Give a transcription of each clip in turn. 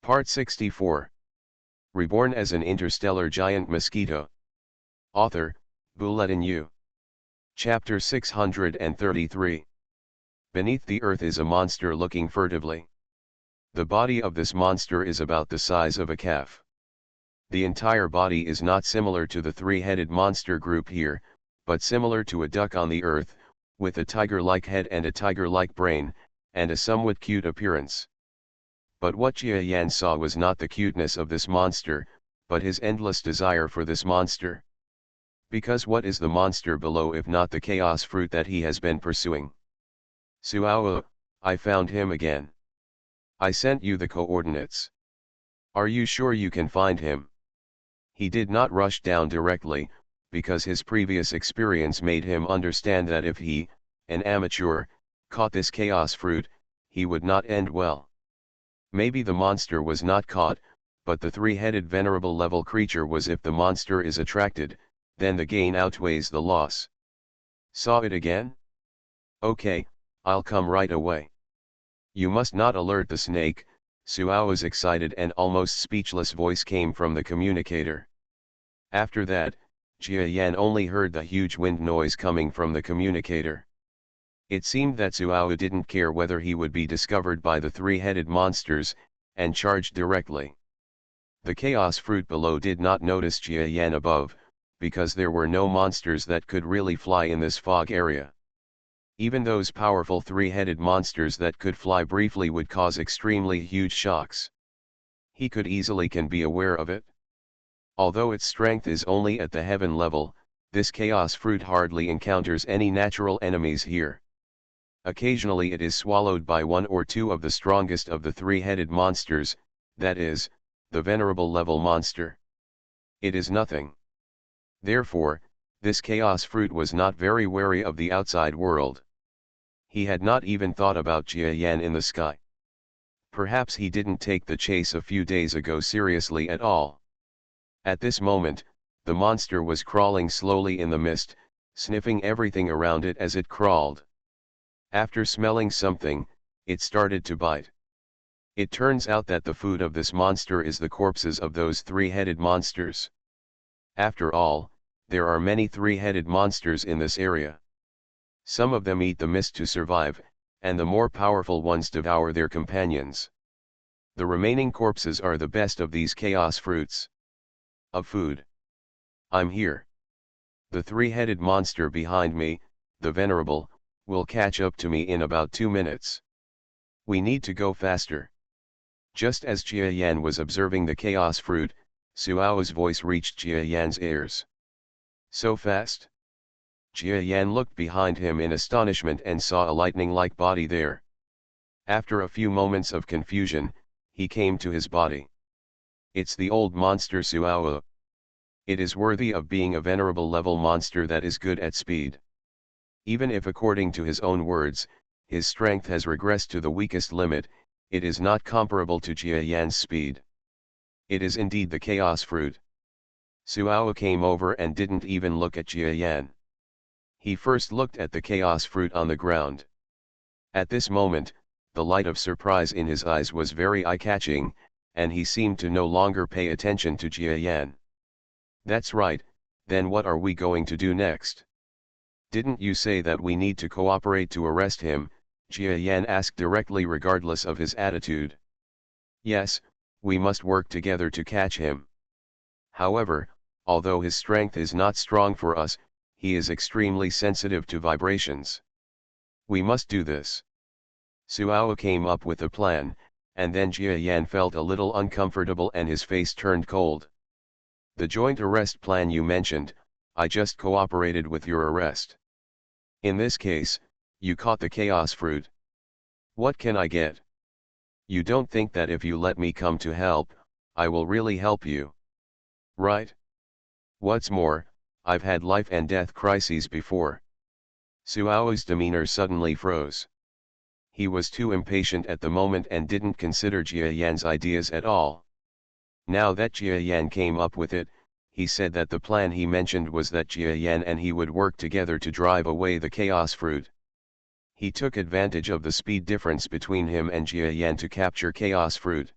Part 64. Reborn as an interstellar giant mosquito. Author, Bulletin U. Chapter 633. Beneath the earth is a monster looking furtively. The body of this monster is about the size of a calf. The entire body is not similar to the three-headed monster group here, but similar to a duck on the earth, with a tiger-like head and a tiger-like brain, and a somewhat cute appearance. But what Jia Yan saw was not the cuteness of this monster, but his endless desire for this monster. Because what is the monster below if not the chaos fruit that he has been pursuing? Suao, I found him again. I sent you the coordinates. Are you sure you can find him? He did not rush down directly, because his previous experience made him understand that if he, an amateur, caught this chaos fruit, he would not end well. Maybe the monster was not caught, but the three-headed venerable level creature was. If the monster is attracted, then the gain outweighs the loss. Saw it again? Okay, I'll come right away. You must not alert the snake. Suao's excited and almost speechless voice came from the communicator. After that, Jia Yan only heard the huge wind noise coming from the communicator. It seemed that Suao didn't care whether he would be discovered by the three-headed monsters, and charged directly. The chaos fruit below did not notice Jia Yan above, because there were no monsters that could really fly in this fog area. Even those powerful three-headed monsters that could fly briefly would cause extremely huge shocks. He could easily can be aware of it. Although its strength is only at the heaven level, this chaos fruit hardly encounters any natural enemies here. Occasionally it is swallowed by one or two of the strongest of the three-headed monsters, that is, the venerable level monster. It is nothing. Therefore, this chaos fruit was not very wary of the outside world. He had not even thought about Jia Yan in the sky. Perhaps he didn't take the chase a few days ago seriously at all. At this moment, the monster was crawling slowly in the mist, sniffing everything around it as it crawled. After smelling something, it started to bite. It turns out that the food of this monster is the corpses of those three-headed monsters. After all, there are many three-headed monsters in this area. Some of them eat the mist to survive, and the more powerful ones devour their companions. The remaining corpses are the best of these chaos fruits. Of food. I'm here. The three-headed monster behind me, the venerable, will catch up to me in about 2 minutes. We need to go faster. Just as Jia Yan was observing the chaos fruit, Suao's voice reached Jia Yan's ears. So fast? Jia Yan looked behind him in astonishment and saw a lightning-like body there. After a few moments of confusion, he came to his body. It's the old monster Suao. It is worthy of being a venerable level monster that is good at speed. Even if according to his own words, his strength has regressed to the weakest limit, it is not comparable to Jia Yan's speed. It is indeed the chaos fruit. Suao came over and didn't even look at Jia Yan. He first looked at the chaos fruit on the ground. At this moment, the light of surprise in his eyes was very eye-catching, and he seemed to no longer pay attention to Jia Yan. That's right, then what are we going to do next? Didn't you say that we need to cooperate to arrest him? Jia Yan asked directly regardless of his attitude. Yes, we must work together to catch him. However, although his strength is not strong for us, he is extremely sensitive to vibrations. We must do this. Suao came up with a plan, and then Jia Yan felt a little uncomfortable and his face turned cold. The joint arrest plan you mentioned, I just cooperated with your arrest. In this case, you caught the chaos fruit. What can I get? You don't think that if you let me come to help, I will really help you. Right? What's more, I've had life and death crises before. Suao's demeanor suddenly froze. He was too impatient at the moment and didn't consider Jia Yan's ideas at all. Now that Jia Yan came up with it, he said that the plan he mentioned was that Jia Yan and he would work together to drive away the chaos fruit. He took advantage of the speed difference between him and Jia Yan to capture chaos fruit.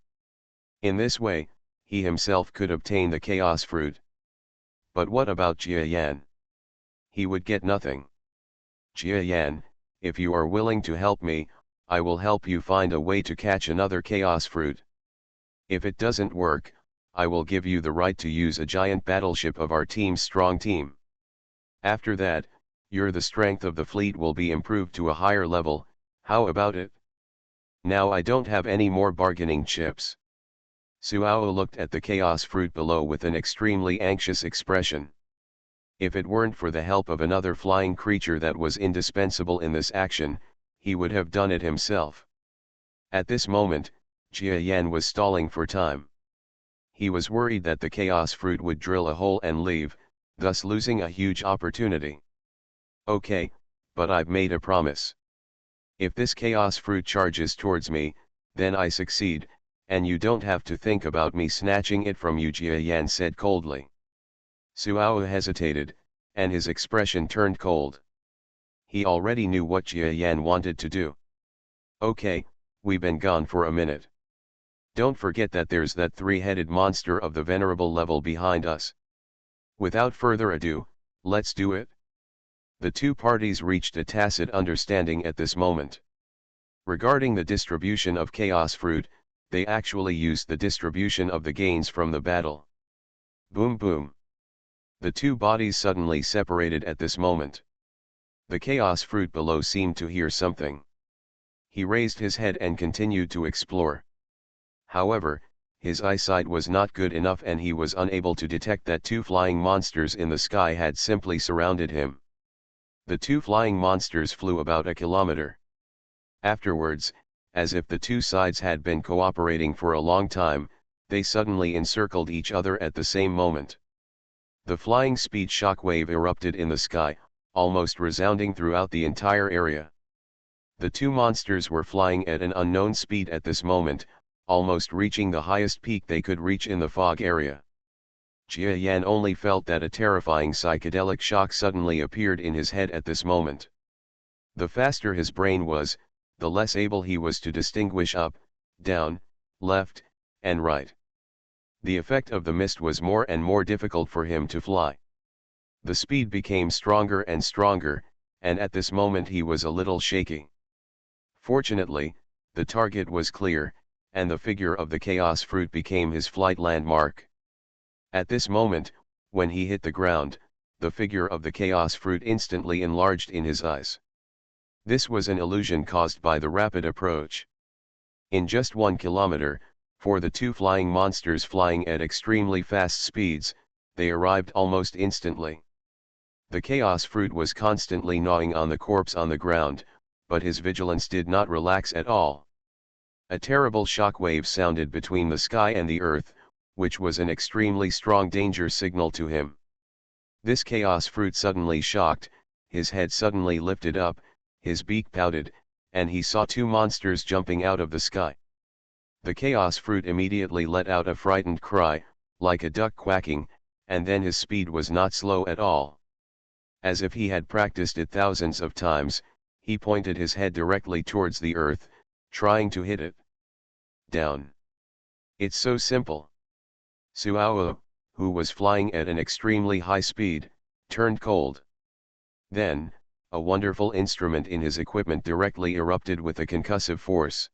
In this way, he himself could obtain the Chaos Fruit. But what about Jia Yan? He would get nothing. Jia Yan, if you are willing to help me, I will help you find a way to catch another Chaos Fruit. If it doesn't work, I will give you the right to use a giant battleship of our team's strong team. After that, the strength of the fleet will be improved to a higher level. How about it? Now I don't have any more bargaining chips. Suao looked at the Chaos Fruit below with an extremely anxious expression. If it weren't for the help of another flying creature that was indispensable in this action, he would have done it himself. At this moment, Jia Yan was stalling for time. He was worried that the Chaos Fruit would drill a hole and leave, thus losing a huge opportunity. Okay, but I've made a promise. If this Chaos Fruit charges towards me, then I succeed, and you don't have to think about me snatching it from you, Jia Yan said coldly. Suao hesitated, and his expression turned cold. He already knew what Jia Yan wanted to do. Okay, we've been gone for a minute. Don't forget that there's that three-headed monster of the venerable level behind us. Without further ado, let's do it. The two parties reached a tacit understanding at this moment. Regarding the distribution of Chaos Fruit, they actually used the distribution of the gains from the battle. Boom boom. The two bodies suddenly separated at this moment. The Chaos Fruit below seemed to hear something. He raised his head and continued to explore. However, his eyesight was not good enough and he was unable to detect that two flying monsters in the sky had simply surrounded him. The two flying monsters flew about a kilometer. Afterwards, as if the two sides had been cooperating for a long time, they suddenly encircled each other at the same moment. The flying speed shockwave erupted in the sky, almost resounding throughout the entire area. The two monsters were flying at an unknown speed at this moment, almost reaching the highest peak they could reach in the fog area. Jia Yan only felt that a terrifying psychedelic shock suddenly appeared in his head at this moment. The faster his brain was, the less able he was to distinguish up, down, left, and right. The effect of the mist was more and more difficult for him to fly. The speed became stronger and stronger, and at this moment he was a little shaky. Fortunately, the target was clear, and the figure of the Chaos Fruit became his flight landmark. At this moment, when he hit the ground, the figure of the Chaos Fruit instantly enlarged in his eyes. This was an illusion caused by the rapid approach. In just 1 kilometer, for the two flying monsters flying at extremely fast speeds, they arrived almost instantly. The Chaos Fruit was constantly gnawing on the corpse on the ground, but his vigilance did not relax at all. A terrible shockwave sounded between the sky and the earth, which was an extremely strong danger signal to him. This Chaos Fruit suddenly shocked, his head suddenly lifted up, his beak pouted, and he saw two monsters jumping out of the sky. The Chaos Fruit immediately let out a frightened cry, like a duck quacking, and then his speed was not slow at all. As if he had practiced it thousands of times, he pointed his head directly towards the earth, trying to hit it. Down. It's so simple. Suao, who was flying at an extremely high speed, turned cold. Then, a wonderful instrument in his equipment directly erupted with a concussive force.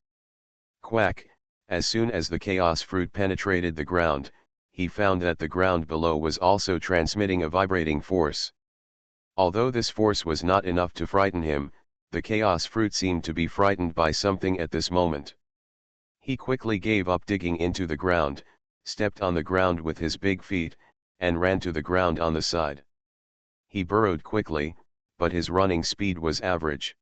Quack, as soon as the Chaos Fruit penetrated the ground, he found that the ground below was also transmitting a vibrating force. Although this force was not enough to frighten him, the Chaos Fruit seemed to be frightened by something at this moment. He quickly gave up digging into the ground, stepped on the ground with his big feet, and ran to the ground on the side. He burrowed quickly, but his running speed was average.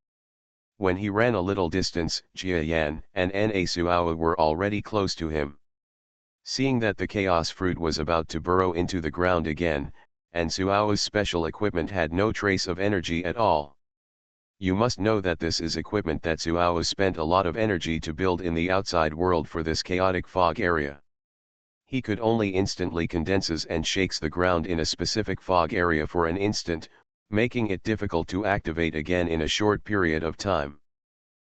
When he ran a little distance, Jia Yan and Na Suao were already close to him. Seeing that the Chaos Fruit was about to burrow into the ground again, and Suao's special equipment had no trace of energy at all. You must know that this is equipment that Suao spent a lot of energy to build in the outside world for this chaotic fog area. He could only instantly condenses and shakes the ground in a specific fog area for an instant, making it difficult to activate again in a short period of time.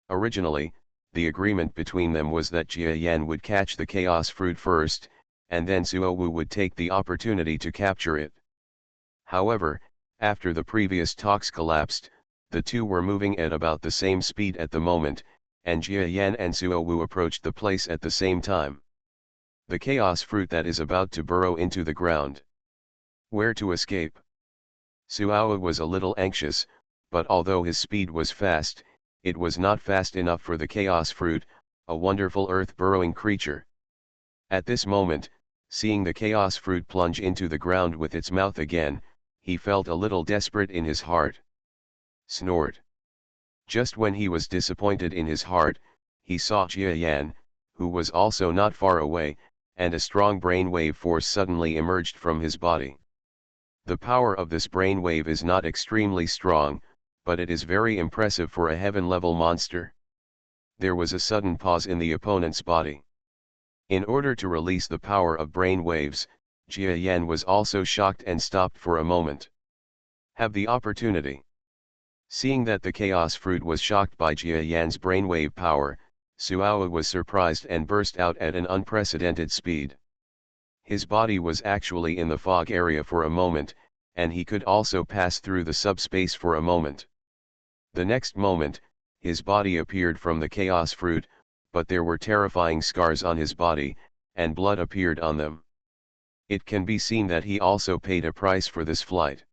Originally, the agreement between them was that Jia Yan would catch the chaos fruit first, and then Suo Wu would take the opportunity to capture it. However, after the previous talks collapsed, the two were moving at about the same speed at the moment, and Jia Yan and Suo Wu approached the place at the same time. The chaos fruit that is about to burrow into the ground. Where to escape? Suo Wu was a little anxious, but although his speed was fast, it was not fast enough for the chaos fruit, a wonderful earth-burrowing creature. At this moment, seeing the chaos fruit plunge into the ground with its mouth again, he felt a little desperate in his heart. Snort. Just when he was disappointed in his heart, he saw Jia Yan, who was also not far away, and a strong brainwave force suddenly emerged from his body. The power of this brainwave is not extremely strong, but it is very impressive for a heaven-level monster. There was a sudden pause in the opponent's body. In order to release the power of brainwaves, Jia Yan was also shocked and stopped for a moment. Have the opportunity. Seeing that the chaos fruit was shocked by Jia Yan's brainwave power, Suo Wu was surprised and burst out at an unprecedented speed. His body was actually in the fog area for a moment, and he could also pass through the subspace for a moment. The next moment, his body appeared from the chaos fruit, but there were terrifying scars on his body, and blood appeared on them. It can be seen that he also paid a price for this flight.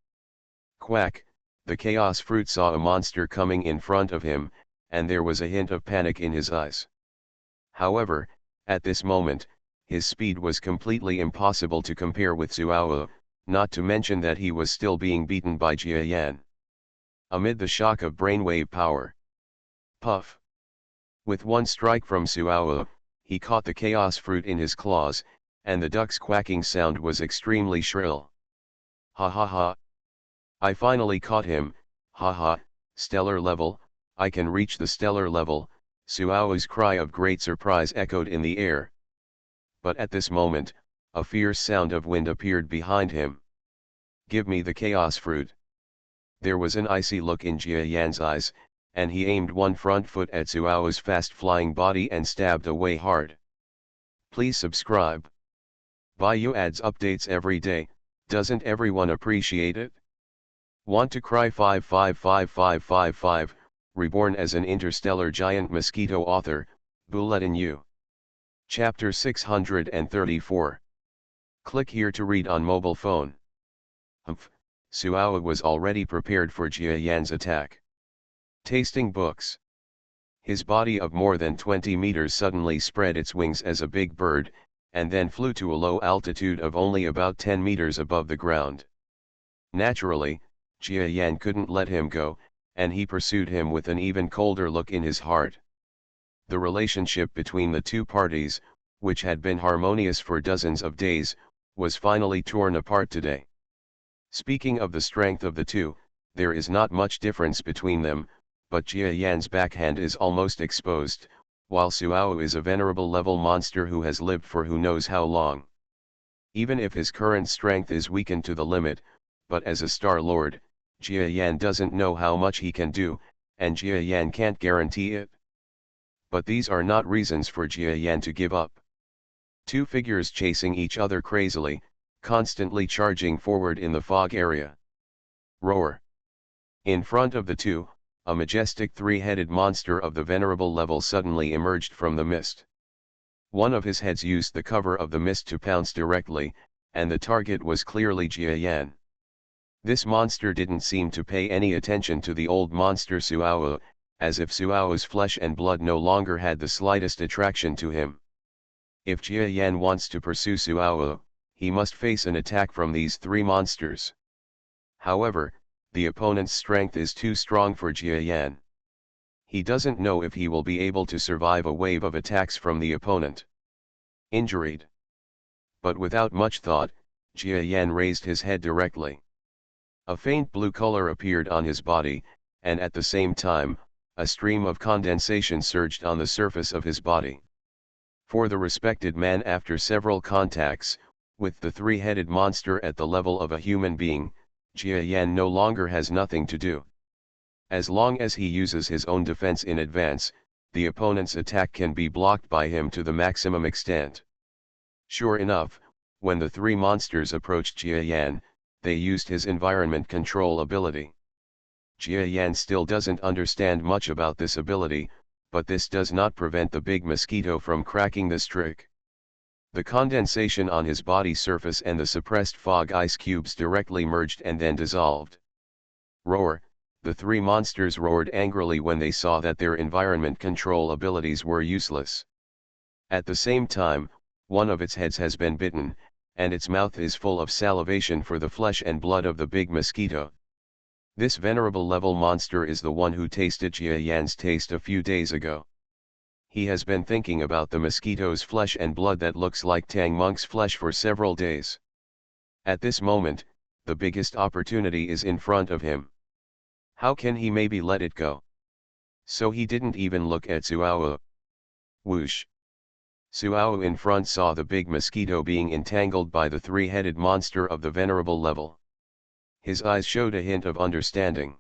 Quack, the chaos fruit saw a monster coming in front of him, and there was a hint of panic in his eyes. However, at this moment, his speed was completely impossible to compare with Suo Wu, not to mention that he was still being beaten by Jia Yan. Amid the shock of brainwave power. Puff. With one strike from Suo Wu, he caught the chaos fruit in his claws, and the duck's quacking sound was extremely shrill. Ha ha ha. I finally caught him, ha ha, stellar level, I can reach the stellar level, Suo Wu's cry of great surprise echoed in the air. But at this moment, a fierce sound of wind appeared behind him. Give me the chaos fruit. There was an icy look in Jia Yan's eyes, and he aimed one front foot at Suo Wu's fast-flying body and stabbed away hard. Please subscribe. Bayou adds updates every day, doesn't everyone appreciate it? Want to cry 555555, Reborn as an interstellar giant mosquito author, Bulletin U. Chapter 634. Click here to read on mobile phone. Humph, Suo Wu was already prepared for Jia Yan's attack. Tasting books. His body of more than 20 meters suddenly spread its wings as a big bird, and then flew to a low altitude of only about 10 meters above the ground. Naturally, Jia Yan couldn't let him go, and he pursued him with an even colder look in his heart. The relationship between the two parties, which had been harmonious for dozens of days, was finally torn apart today. Speaking of the strength of the two, there is not much difference between them, but Jia Yan's backhand is almost exposed, while Suo Wu is a venerable level monster who has lived for who knows how long. Even if his current strength is weakened to the limit, but as a Star Lord, Jia Yan doesn't know how much he can do, and Jia Yan can't guarantee it. But these are not reasons for Jia Yan to give up. Two figures chasing each other crazily, constantly charging forward in the fog area. Roar. In front of the two, a majestic three-headed monster of the venerable level suddenly emerged from the mist. One of his heads used the cover of the mist to pounce directly, and the target was clearly Jia Yan. This monster didn't seem to pay any attention to the old monster Suo Wu, as if Suo Wu's flesh and blood no longer had the slightest attraction to him. If Jia Yan wants to pursue Suo Wu, he must face an attack from these three monsters. However, the opponent's strength is too strong for Jia Yan. He doesn't know if he will be able to survive a wave of attacks from the opponent. Injuried. But without much thought, Jia Yan raised his head directly. A faint blue color appeared on his body, and at the same time, a stream of condensation surged on the surface of his body. For the respected man, after several contacts, with the three-headed monster at the level of a human being, Jia Yan no longer has nothing to do. As long as he uses his own defense in advance, the opponent's attack can be blocked by him to the maximum extent. Sure enough, when the three monsters approached Jia Yan, they used his environment control ability. Jia Yan still doesn't understand much about this ability, but this does not prevent the big mosquito from cracking this trick. The condensation on his body surface and the suppressed fog ice cubes directly merged and then dissolved. Roar! The three monsters roared angrily when they saw that their environment control abilities were useless. At the same time, one of its heads has been bitten, and its mouth is full of salivation for the flesh and blood of the big mosquito. This venerable level monster is the one who tasted Jia Yan's taste a few days ago. He has been thinking about the mosquito's flesh and blood that looks like Tang Monk's flesh for several days. At this moment, the biggest opportunity is in front of him. How can he maybe let it go? So he didn't even look at Suao. Whoosh! Suao in front saw the big mosquito being entangled by the three-headed monster of the venerable level. His eyes showed a hint of understanding.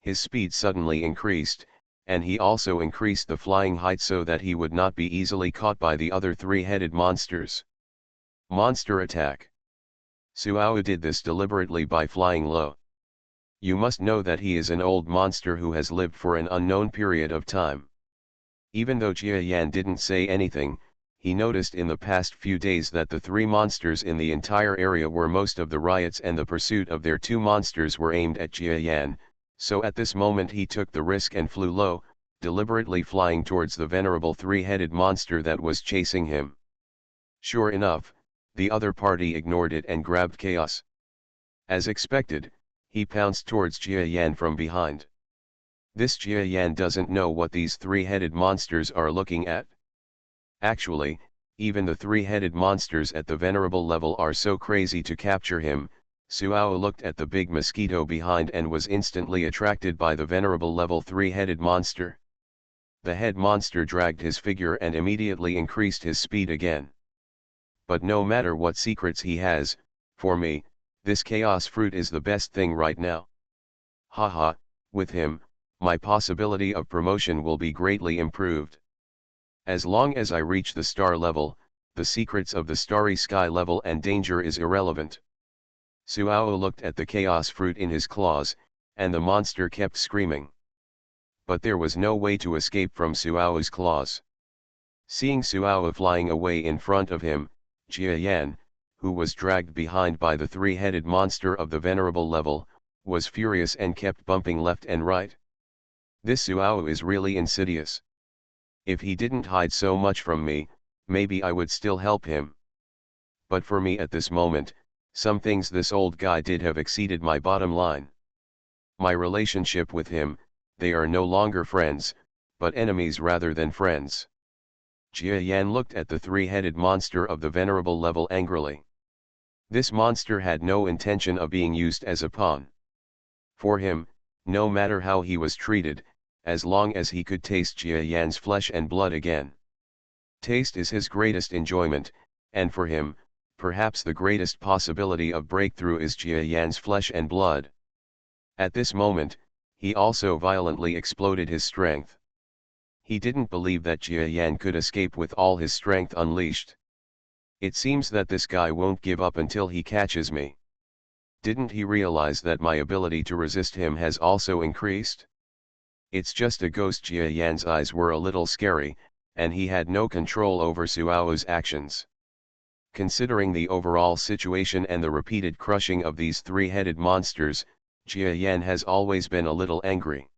His speed suddenly increased, and he also increased the flying height so that he would not be easily caught by the other three-headed monsters. Monster attack. Suao did this deliberately by flying low. You must know that he is an old monster who has lived for an unknown period of time. Even though Jia Yan didn't say anything, he noticed in the past few days that the three monsters in the entire area where most of the riots and the pursuit of their two monsters were aimed at Jia Yan, so at this moment he took the risk and flew low, deliberately flying towards the venerable three-headed monster that was chasing him. Sure enough, the other party ignored it and grabbed Chaos. As expected, he pounced towards Jia Yan from behind. This Jia Yan doesn't know what these three-headed monsters are looking at. Actually, even the three-headed monsters at the venerable level are so crazy to capture him. Suao looked at the big mosquito behind and was instantly attracted by the venerable level three-headed monster. The head monster dragged his figure and immediately increased his speed again. But no matter what secrets he has, for me, this chaos fruit is the best thing right now. Haha, with him, my possibility of promotion will be greatly improved. As long as I reach the star level, the secrets of the starry sky level and danger is irrelevant. Suao looked at the chaos fruit in his claws, and the monster kept screaming. But there was no way to escape from Suao's claws. Seeing Suao flying away in front of him, Jia Yan, who was dragged behind by the three-headed monster of the venerable level, was furious and kept bumping left and right. This Suao is really insidious. If he didn't hide so much from me, maybe I would still help him. But for me at this moment, some things this old guy did have exceeded my bottom line. My relationship with him, they are no longer friends, but enemies rather than friends. Jia Yan looked at the three-headed monster of the venerable level angrily. This monster had no intention of being used as a pawn. For him, no matter how he was treated, as long as he could taste Jia Yan's flesh and blood again. Taste is his greatest enjoyment, and for him, perhaps the greatest possibility of breakthrough is Jia Yan's flesh and blood. At this moment, he also violently exploded his strength. He didn't believe that Jia Yan could escape with all his strength unleashed. It seems that this guy won't give up until he catches me. Didn't he realize that my ability to resist him has also increased? It's just a ghost. Jia Yan's eyes were a little scary, and he had no control over Suao's actions. Considering the overall situation and the repeated crushing of these three-headed monsters, Jia Yan has always been a little angry.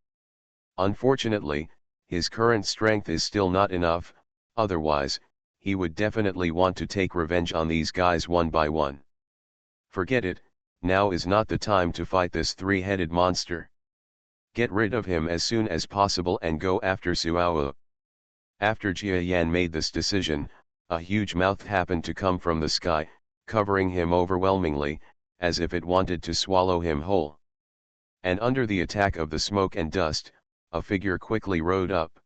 Unfortunately, his current strength is still not enough, otherwise, he would definitely want to take revenge on these guys one by one. Forget it, now is not the time to fight this three-headed monster. Get rid of him as soon as possible and go after Suao. After Jia Yan made this decision, a huge mouth happened to come from the sky, covering him overwhelmingly, as if it wanted to swallow him whole. And under the attack of the smoke and dust, a figure quickly rode up.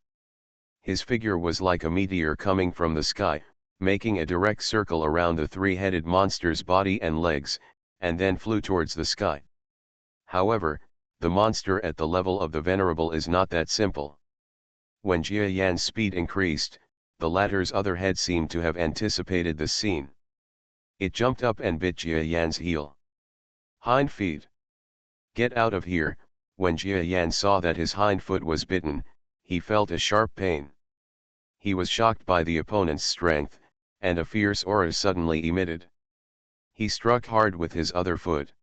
His figure was like a meteor coming from the sky, making a direct circle around the three-headed monster's body and legs, and then flew towards the sky. However, the monster at the level of the venerable is not that simple. When Jia Yan's speed increased, the latter's other head seemed to have anticipated this scene. It jumped up and bit Jia Yan's heel. Hind feet. Get out of here. When Jia Yan saw that his hind foot was bitten, he felt a sharp pain. He was shocked by the opponent's strength, and a fierce aura suddenly emitted. He struck hard with his other foot.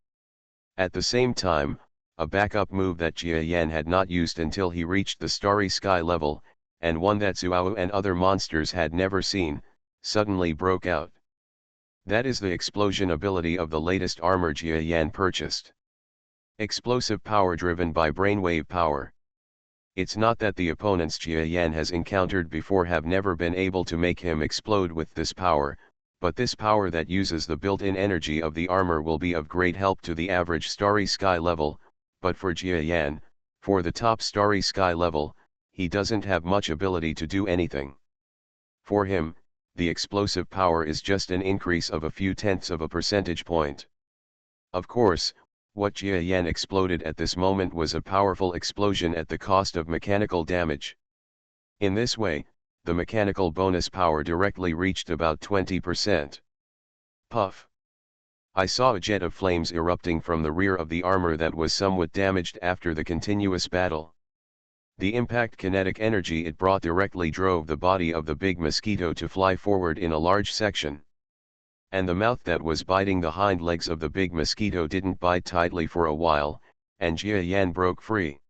At the same time, a backup move that Jia Yan had not used until he reached the starry sky level, and one that Zuao and other monsters had never seen, suddenly broke out. That is the explosion ability of the latest armor Jia Yan purchased. Explosive power driven by brainwave power. It's not that the opponents Jia Yan has encountered before have never been able to make him explode with this power, but this power that uses the built-in energy of the armor will be of great help to the average starry sky level, but for Jia Yan, for the top starry sky level, he doesn't have much ability to do anything. For him, the explosive power is just an increase of a few tenths of a percentage point. Of course, what Jia Yan exploded at this moment was a powerful explosion at the cost of mechanical damage. In this way, the mechanical bonus power directly reached about 20%. Puff! I saw a jet of flames erupting from the rear of the armor that was somewhat damaged after the continuous battle. The impact kinetic energy it brought directly drove the body of the big mosquito to fly forward in a large section. And the mouth that was biting the hind legs of the big mosquito didn't bite tightly for a while, and Jia Yan broke free.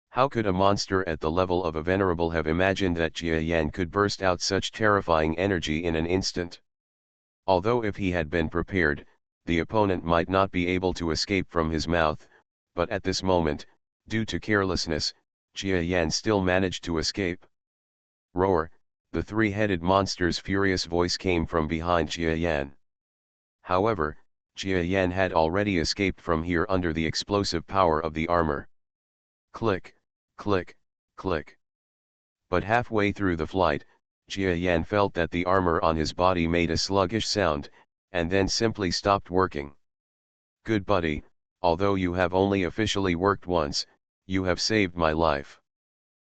How could a monster at the level of a venerable have imagined that Jia Yan could burst out such terrifying energy in an instant? Although if he had been prepared, the opponent might not be able to escape from his mouth, but at this moment, due to carelessness, Jia Yan still managed to escape. Roar! The three-headed monster's furious voice came from behind Jia Yan. However, Jia Yan had already escaped from here under the explosive power of the armor. Click, click, click. But halfway through the flight, Jia Yan felt that the armor on his body made a sluggish sound, and then simply stopped working. Good buddy, although you have only officially worked once, you have saved my life.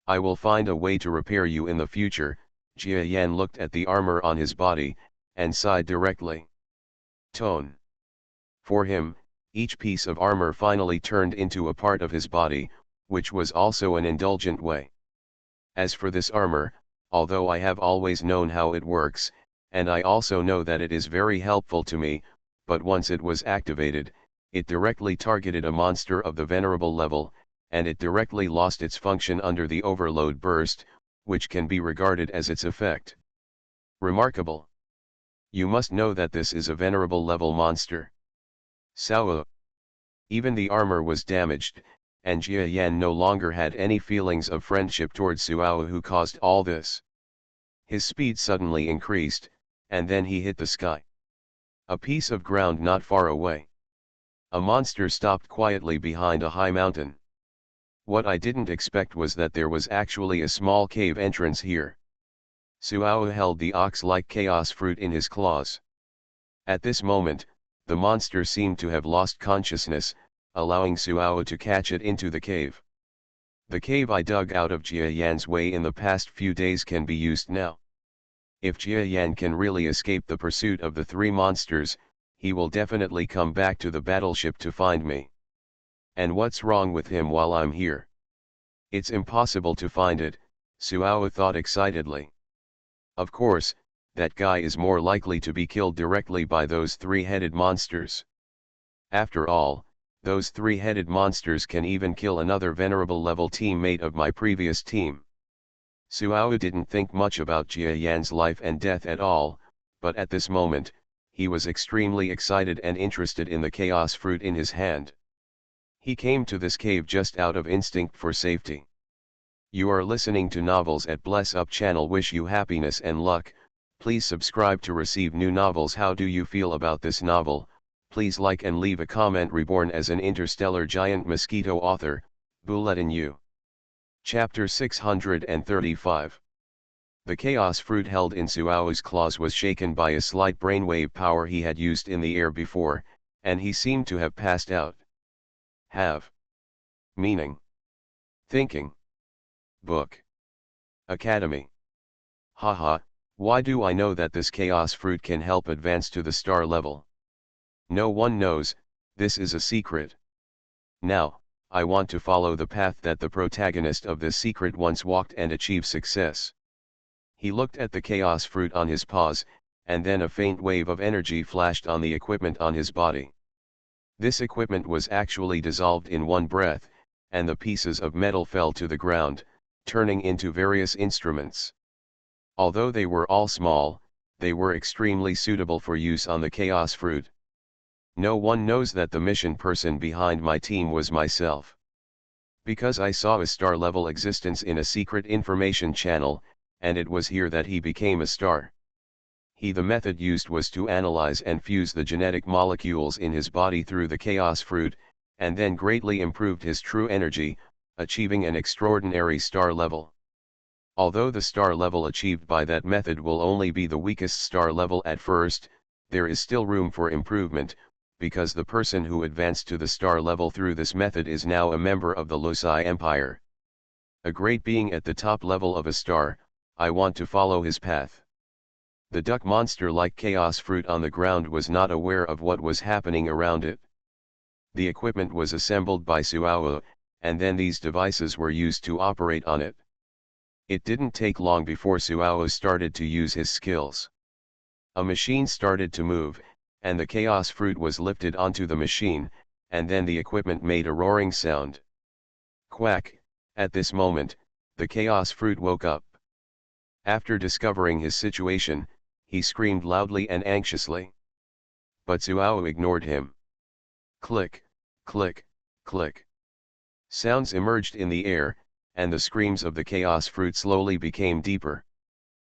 I will find a way to repair you in the future. Jia Yan looked at the armor on his body, and sighed directly. Tone. For him, each piece of armor finally turned into a part of his body, which was also an indulgent way. As for this armor, although I have always known how it works, and I also know that it is very helpful to me, but once it was activated, it directly targeted a monster of the venerable level, and it directly lost its function under the overload burst, which can be regarded as its effect. Remarkable. You must know that this is a venerable level monster. Sao. Even the armor was damaged, and Jia Yan no longer had any feelings of friendship towards Suao who caused all this. His speed suddenly increased, and then he hit the sky. A piece of ground not far away. A monster stopped quietly behind a high mountain. What I didn't expect was that there was actually a small cave entrance here. Suao held the ox-like chaos fruit in his claws. At this moment, the monster seemed to have lost consciousness, allowing Suao to catch it into the cave. The cave I dug out of Jia Yan's way in the past few days can be used now. If Jia Yan can really escape the pursuit of the three monsters, he will definitely come back to the battleship to find me. And what's wrong with him while I'm here? It's impossible to find it, Suao thought excitedly. Of course, that guy is more likely to be killed directly by those three-headed monsters. After all, those three-headed monsters can even kill another venerable level teammate of my previous team. Suao didn't think much about Jia Yan's life and death at all, but at this moment, he was extremely excited and interested in the chaos fruit in his hand. He came to this cave just out of instinct for safety. You are listening to Novels at Bless Up channel. Wish you happiness and luck. Please subscribe to receive new novels. How do you feel about this novel? Please like and leave a comment. Reborn as an interstellar giant mosquito. Author, Bulletin U. Chapter 635. The chaos fruit held in Suao's claws was shaken by a slight brainwave power he had used in the air before, and he seemed to have passed out. Have. Meaning. Thinking. Book. Academy. Haha, why do I know that this chaos fruit can help advance to the star level? No one knows, this is a secret. Now, I want to follow the path that the protagonist of this secret once walked and achieve success. He looked at the chaos fruit on his paws, and then a faint wave of energy flashed on the equipment on his body. This equipment was actually dissolved in one breath, and the pieces of metal fell to the ground, turning into various instruments. Although they were all small, they were extremely suitable for use on the chaos fruit. No one knows that the mission person behind my team was myself. Because I saw a star-level existence in a secret information channel, and it was here that he became a star. The method used was to analyze and fuse the genetic molecules in his body through the chaos fruit, and then greatly improved his true energy, achieving an extraordinary star level. Although the star level achieved by that method will only be the weakest star level at first, there is still room for improvement, because the person who advanced to the star level through this method is now a member of the Loci Empire. A great being at the top level of a star, I want to follow his path. The duck monster-like chaos fruit on the ground was not aware of what was happening around it. The equipment was assembled by Suao, and then these devices were used to operate on it. It didn't take long before Suao started to use his skills. A machine started to move, and the chaos fruit was lifted onto the machine, and then the equipment made a roaring sound. Quack! At this moment, the chaos fruit woke up. After discovering his situation, he screamed loudly and anxiously. But Suao ignored him. Click, click, click. Sounds emerged in the air, and the screams of the chaos fruit slowly became deeper.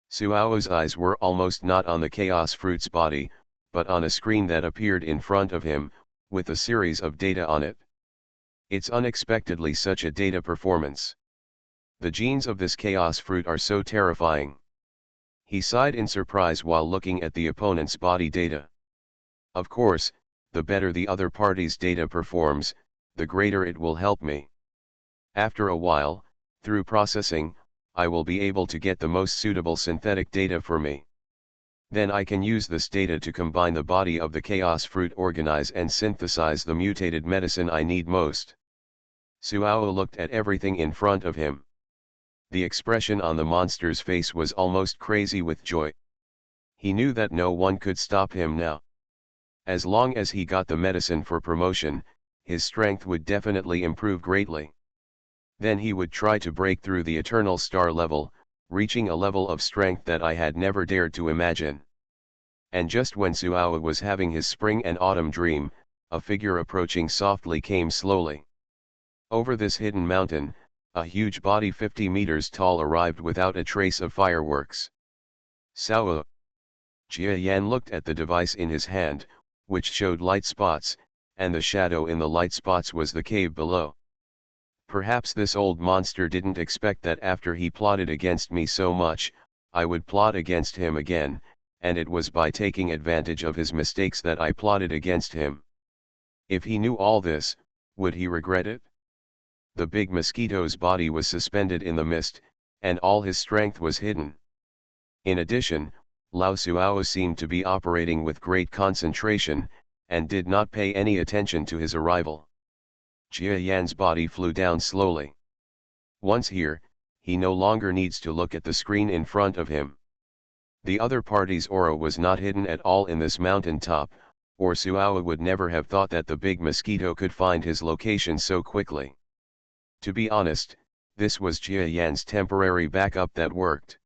Suao's eyes were almost not on the chaos fruit's body, but on a screen that appeared in front of him, with a series of data on it. It's unexpectedly such a data performance. The genes of this chaos fruit are so terrifying. He sighed in surprise while looking at the opponent's body data. Of course, the better the other party's data performs, the greater it will help me. After a while, through processing, I will be able to get the most suitable synthetic data for me. Then I can use this data to combine the body of the chaos fruit, organize and synthesize the mutated medicine I need most. Suao looked at everything in front of him. The expression on the monster's face was almost crazy with joy. He knew that no one could stop him now. As long as he got the medicine for promotion, his strength would definitely improve greatly. Then he would try to break through the eternal star level, reaching a level of strength that I had never dared to imagine. And just when Suao was having his spring and autumn dream, a figure approaching softly came slowly. Over this hidden mountain, a huge body 50 meters tall arrived without a trace of fireworks. Sao. Jia Yan looked at the device in his hand, which showed light spots, and the shadow in the light spots was the cave below. Perhaps this old monster didn't expect that after he plotted against me so much, I would plot against him again, and it was by taking advantage of his mistakes that I plotted against him. If he knew all this, would he regret it? The big mosquito's body was suspended in the mist, and all his strength was hidden. In addition, Lao Suao seemed to be operating with great concentration, and did not pay any attention to his arrival. Jia Yan's body flew down slowly. Once here, he no longer needs to look at the screen in front of him. The other party's aura was not hidden at all in this mountain top, or Suao would never have thought that the big mosquito could find his location so quickly. To be honest, this was Jia Yan's temporary backup that worked.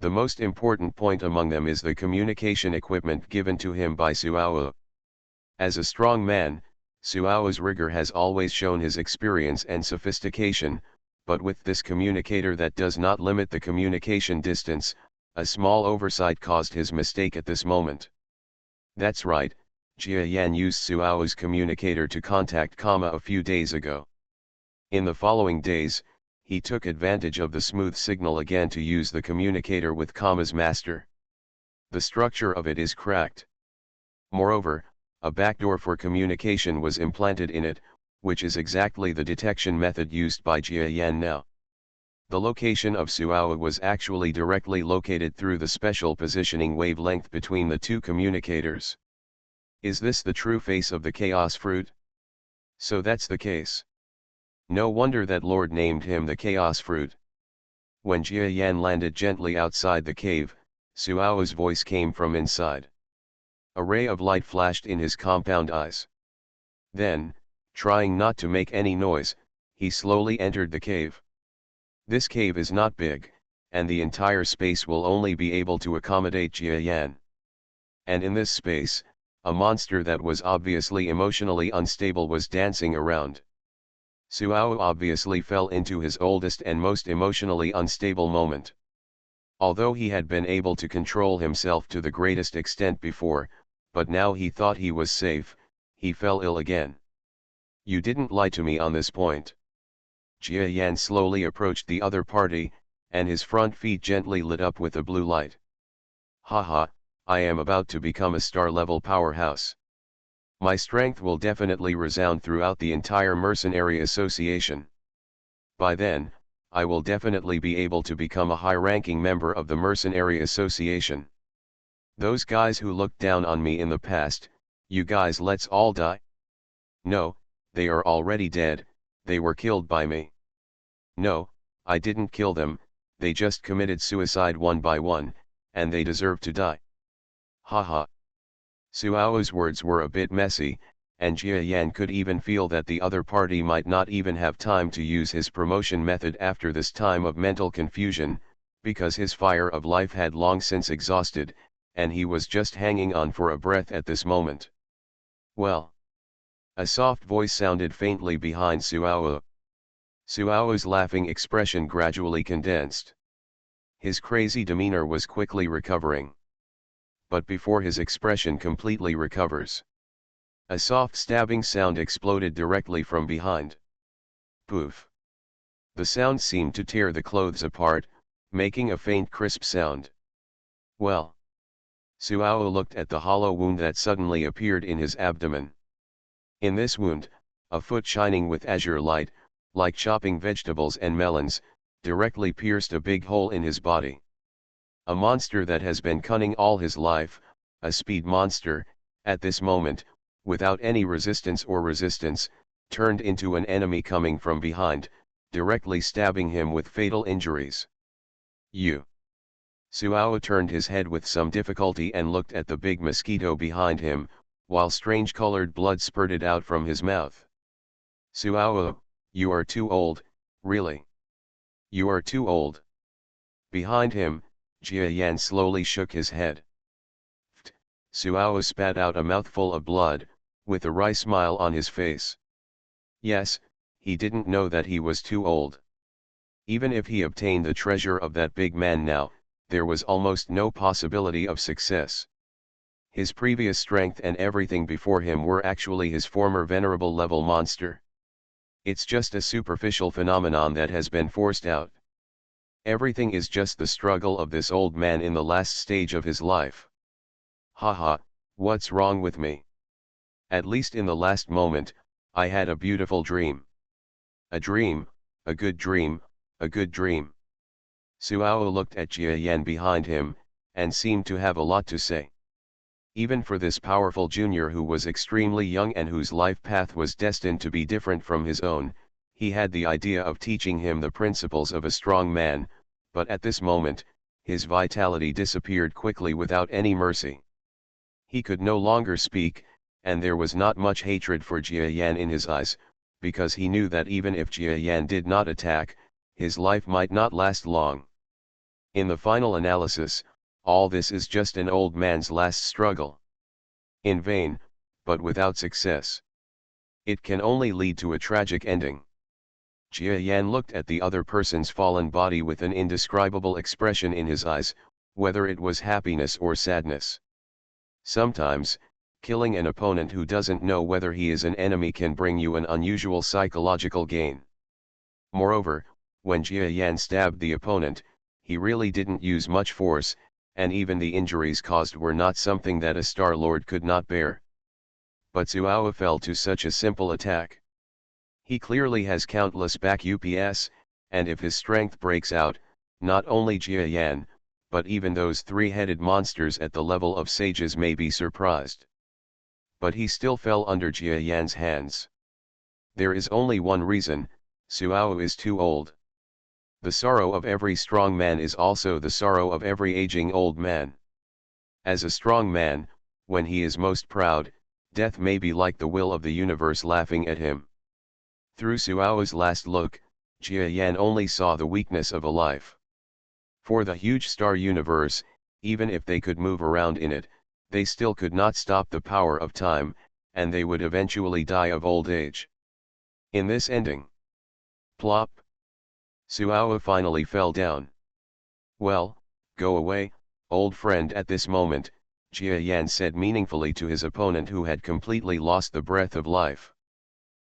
The most important point among them is the communication equipment given to him by Suao. As a strong man, Suao's rigor has always shown his experience and sophistication, but with this communicator that does not limit the communication distance, a small oversight caused his mistake at this moment. That's right, Jia Yan used Suao's communicator to contact Kama a few days ago. In the following days, he took advantage of the smooth signal again to use the communicator with Kama's master. The structure of it is cracked. Moreover, a backdoor for communication was implanted in it, which is exactly the detection method used by Jia Yan now. The location of Suao was actually directly located through the special positioning wavelength between the two communicators. Is this the true face of the Chaos Fruit? So that's the case. No wonder that Lord named him the Chaos Fruit. When Jia Yan landed gently outside the cave, Suao's voice came from inside. A ray of light flashed in his compound eyes. Then, trying not to make any noise, he slowly entered the cave. This cave is not big, and the entire space will only be able to accommodate Jia Yan. And in this space, a monster that was obviously emotionally unstable was dancing around. Suao obviously fell into his oldest and most emotionally unstable moment. Although he had been able to control himself to the greatest extent before, but now he thought he was safe, he fell ill again. You didn't lie to me on this point. Jia Yan slowly approached the other party, and his front feet gently lit up with a blue light. Haha, I am about to become a star-level powerhouse. My strength will definitely resound throughout the entire mercenary association. By then, I will definitely be able to become a high-ranking member of the mercenary association. Those guys who looked down on me in the past, you guys let's all die? No, they are already dead, they were killed by me. No, I didn't kill them, they just committed suicide one by one, and they deserve to die. Haha. Suao's words were a bit messy, and Jia Yan could even feel that the other party might not even have time to use his promotion method after this time of mental confusion, because his fire of life had long since exhausted, and he was just hanging on for a breath at this moment. Well. A soft voice sounded faintly behind Suao. Suao's laughing expression gradually condensed. His crazy demeanor was quickly recovering. But before his expression completely recovers, a soft stabbing sound exploded directly from behind. Poof! The sound seemed to tear the clothes apart, making a faint crisp sound. Well. Suao looked at the hollow wound that suddenly appeared in his abdomen. In this wound, a foot shining with azure light, like chopping vegetables and melons, directly pierced a big hole in his body. A monster that has been cunning all his life, a speed monster, at this moment, without any resistance, turned into an enemy coming from behind, directly stabbing him with fatal injuries. You. Suao turned his head with some difficulty and looked at the big mosquito behind him, while strange colored blood spurted out from his mouth. Suao, you are too old, really. You are too old. Behind him, Jia Yan slowly shook his head. Suao spat out a mouthful of blood, with a wry smile on his face. Yes, he didn't know that he was too old. Even if he obtained the treasure of that big man now, there was almost no possibility of success. His previous strength and everything before him were actually his former venerable level monster. It's just a superficial phenomenon that has been forced out. Everything is just the struggle of this old man in the last stage of his life. Haha, what's wrong with me? At least in the last moment, I had a beautiful dream. A dream, a good dream, a good dream. Suao looked at Jia Yan behind him, and seemed to have a lot to say. Even for this powerful junior who was extremely young and whose life path was destined to be different from his own, he had the idea of teaching him the principles of a strong man, but at this moment, his vitality disappeared quickly without any mercy. He could no longer speak, and there was not much hatred for Jia Yan in his eyes, because he knew that even if Jia Yan did not attack, his life might not last long. In the final analysis, all this is just an old man's last struggle. In vain, but without success. It can only lead to a tragic ending. Jia Yan looked at the other person's fallen body with an indescribable expression in his eyes, whether it was happiness or sadness. Sometimes, killing an opponent who doesn't know whether he is an enemy can bring you an unusual psychological gain. Moreover, when Jia Yan stabbed the opponent, he really didn't use much force, and even the injuries caused were not something that a Star Lord could not bear. But Suao fell to such a simple attack. He clearly has countless back UPS, and if his strength breaks out, not only Jia Yan, but even those three-headed monsters at the level of sages may be surprised. But he still fell under Jia Yan's hands. There is only one reason: Suao is too old. The sorrow of every strong man is also the sorrow of every aging old man. As a strong man, when he is most proud, death may be like the will of the universe laughing at him. Through Suao's last look, Jia Yan only saw the weakness of a life. For the huge star universe, even if they could move around in it, they still could not stop the power of time, and they would eventually die of old age. In this ending, plop, Suao finally fell down. Well, go away, old friend. At this moment, Jia Yan said meaningfully to his opponent, who had completely lost the breath of life.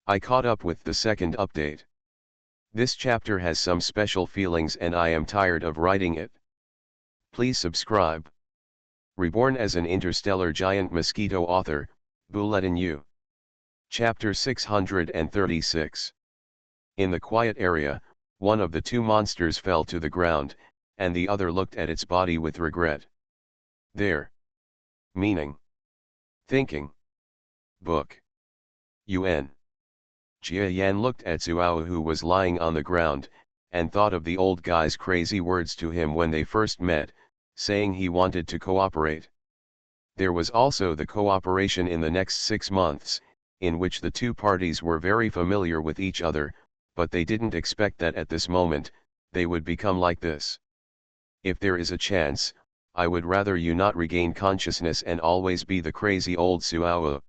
I caught up with the second update. This chapter has some special feelings and I am tired of writing it. Please subscribe. Reborn as an interstellar giant mosquito. Author, Bulletin U. Chapter 636. In the quiet area, one of the two monsters fell to the ground, and the other looked at its body with regret. There. Meaning. Thinking. Book. UN. Jia Yan looked at Suao, who was lying on the ground, and thought of the old guy's crazy words to him when they first met, saying he wanted to cooperate. There was also the cooperation in the next 6 months, in which the two parties were very familiar with each other, but they didn't expect that at this moment, they would become like this. If there is a chance, I would rather you not regain consciousness and always be the crazy old Suao.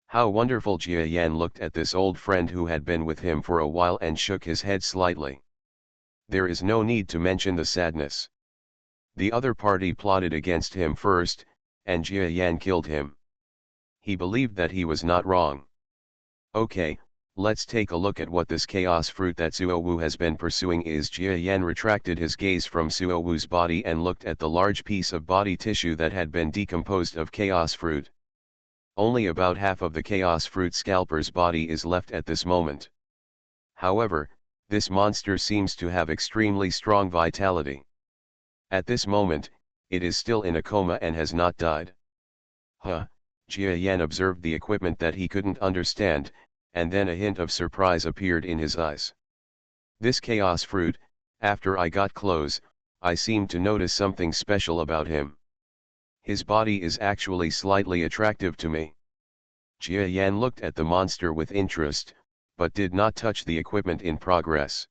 How wonderful! Jia Yan looked at this old friend who had been with him for a while and shook his head slightly. There is no need to mention the sadness. The other party plotted against him first, and Jia Yan killed him. He believed that he was not wrong. Okay, let's take a look at what this chaos fruit that Suowu has been pursuing is. Jia Yan retracted his gaze from Suowu's body and looked at the large piece of body tissue that had been decomposed of chaos fruit. Only about half of the chaos fruit scalper's body is left at this moment. However, this monster seems to have extremely strong vitality. At this moment, it is still in a coma and has not died. Jia Yan observed the equipment that he couldn't understand, and then a hint of surprise appeared in his eyes. This chaos fruit, after I got close, I seemed to notice something special about him. His body is actually slightly attractive to me. Jia Yan looked at the monster with interest, but did not touch the equipment in progress.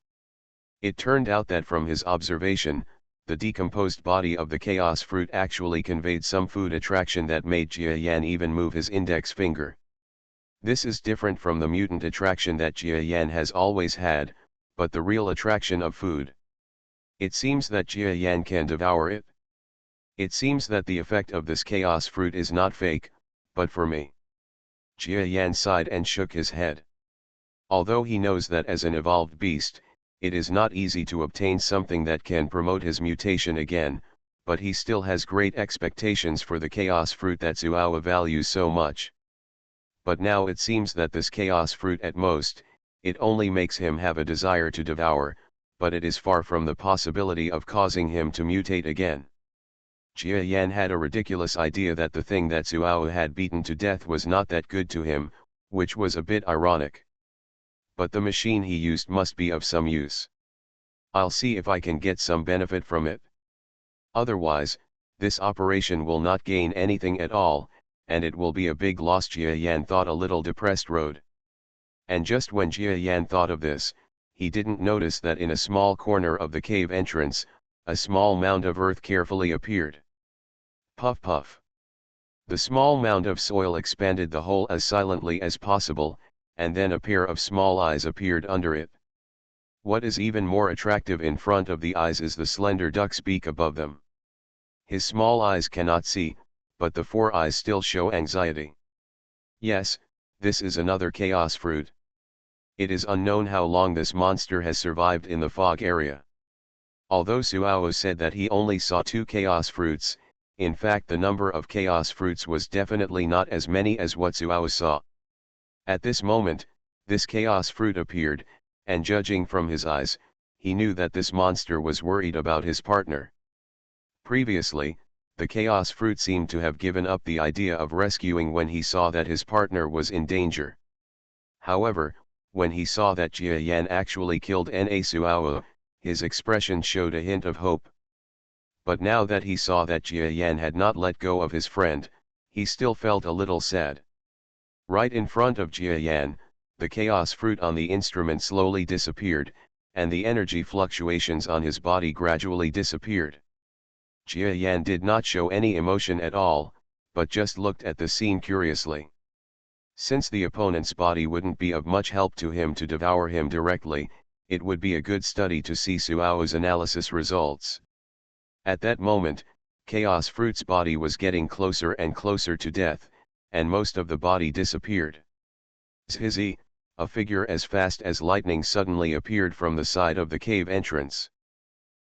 It turned out that from his observation, the decomposed body of the chaos fruit actually conveyed some food attraction that made Jia Yan even move his index finger. This is different from the mutant attraction that Jia Yan has always had, but the real attraction of food. It seems that Jia Yan can devour it. It seems that the effect of this chaos fruit is not fake, but for me. Jia Yan sighed and shook his head. Although he knows that as an evolved beast, it is not easy to obtain something that can promote his mutation again, but he still has great expectations for the chaos fruit that Suao values so much. But now it seems that this chaos fruit, at most, it only makes him have a desire to devour, but it is far from the possibility of causing him to mutate again. Jia Yan had a ridiculous idea that the thing that Suao had beaten to death was not that good to him, which was a bit ironic. But the machine he used must be of some use. I'll see if I can get some benefit from it. Otherwise, this operation will not gain anything at all, and it will be a big loss. Jia Yan thought, a little depressed road. And just when Jia Yan thought of this, he didn't notice that in a small corner of the cave entrance, a small mound of earth carefully appeared. Puff puff. The small mound of soil expanded the hole as silently as possible, and then a pair of small eyes appeared under it. What is even more attractive in front of the eyes is the slender duck's beak above them. His small eyes cannot see, but the 4 eyes still show anxiety. Yes, this is another chaos fruit. It is unknown how long this monster has survived in the fog area. Although Suao said that he only saw 2 chaos fruits, in fact the number of chaos fruits was definitely not as many as what Suao saw. At this moment, this chaos fruit appeared, and judging from his eyes, he knew that this monster was worried about his partner. Previously, the chaos fruit seemed to have given up the idea of rescuing when he saw that his partner was in danger. However, when he saw that Jia Yan actually killed Na Suao, his expression showed a hint of hope. But now that he saw that Jia Yan had not let go of his friend, he still felt a little sad. Right in front of Jia Yan, the chaos fruit on the instrument slowly disappeared, and the energy fluctuations on his body gradually disappeared. Jia Yan did not show any emotion at all, but just looked at the scene curiously. Since the opponent's body wouldn't be of much help to him to devour him directly, it would be a good study to see Suao's analysis results. At that moment, Chaos Fruit's body was getting closer and closer to death, and most of the body disappeared. Zhizi, a figure as fast as lightning suddenly appeared from the side of the cave entrance.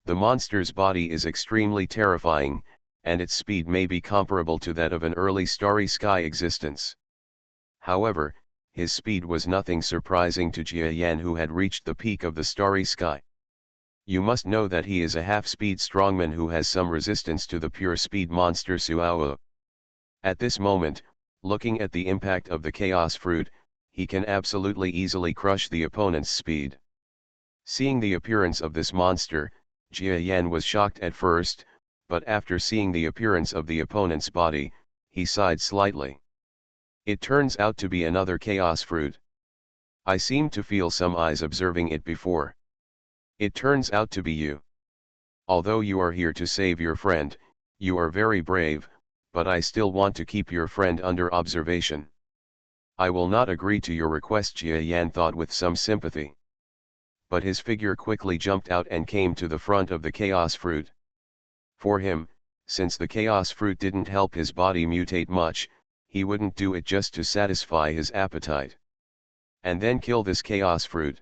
The monster's body is extremely terrifying, and its speed may be comparable to that of an early starry sky existence. However, his speed was nothing surprising to Jia Yan, who had reached the peak of the starry sky. You must know that he is a half-speed strongman who has some resistance to the pure speed monster Suao. At this moment, looking at the impact of the chaos fruit, he can absolutely easily crush the opponent's speed. Seeing the appearance of this monster, Jia Yan was shocked at first, but after seeing the appearance of the opponent's body, he sighed slightly. It turns out to be another chaos fruit. I seemed to feel some eyes observing it before. It turns out to be you. Although you are here to save your friend, you are very brave, but I still want to keep your friend under observation. I will not agree to your request, Jia Yan thought with some sympathy. But his figure quickly jumped out and came to the front of the chaos fruit. For him, since the chaos fruit didn't help his body mutate much, he wouldn't do it just to satisfy his appetite. And then kill this chaos fruit.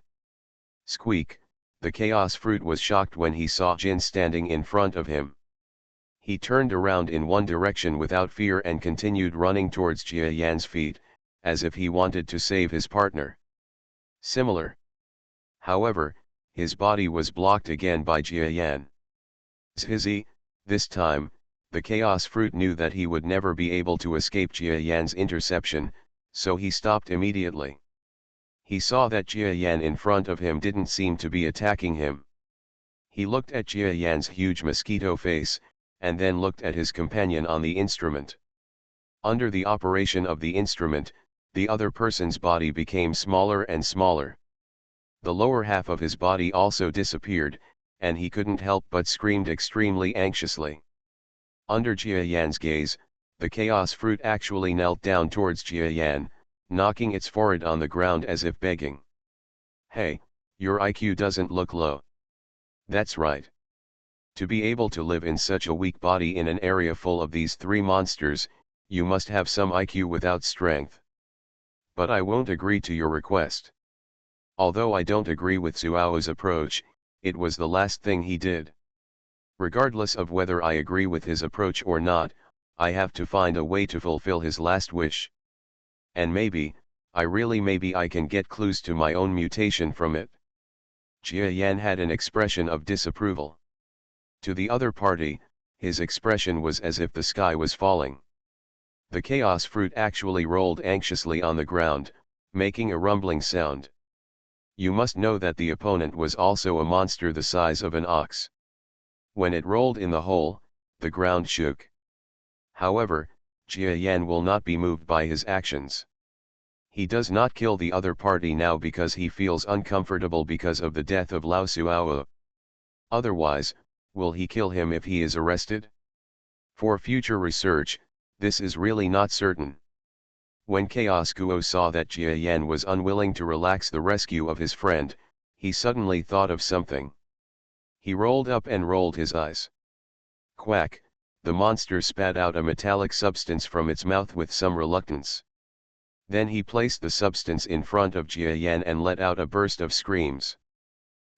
Squeak, the chaos fruit was shocked when he saw Jin standing in front of him. He turned around in one direction without fear and continued running towards Jia Yan's feet, as if he wanted to save his partner. Similar. However, his body was blocked again by Jia Yan. Zhizi, this time, the chaos fruit knew that he would never be able to escape Jia Yan's interception, so he stopped immediately. He saw that Jia Yan in front of him didn't seem to be attacking him. He looked at Jia Yan's huge mosquito face, and then looked at his companion on the instrument. Under the operation of the instrument, the other person's body became smaller and smaller. The lower half of his body also disappeared, and he couldn't help but screamed extremely anxiously. Under Jia Yan's gaze, the chaos fruit actually knelt down towards Jia Yan, knocking its forehead on the ground as if begging. Hey, your IQ doesn't look low. That's right. To be able to live in such a weak body in an area full of these three monsters, you must have some IQ without strength. But I won't agree to your request. Although I don't agree with Suao's approach, it was the last thing he did. Regardless of whether I agree with his approach or not, I have to find a way to fulfill his last wish. And maybe I can get clues to my own mutation from it. Jia Yan had an expression of disapproval. To the other party, his expression was as if the sky was falling. The chaos fruit actually rolled anxiously on the ground, making a rumbling sound. You must know that the opponent was also a monster the size of an ox. When it rolled in the hole, the ground shook. However, Jia Yan will not be moved by his actions. He does not kill the other party now because he feels uncomfortable because of the death of Lao Suao. Otherwise, will he kill him if he is arrested? For future research, this is really not certain. When Chaos Guo saw that Jia Yan was unwilling to relax the rescue of his friend, he suddenly thought of something. He rolled up and rolled his eyes. Quack, the monster spat out a metallic substance from its mouth with some reluctance. Then he placed the substance in front of Jia Yan and let out a burst of screams.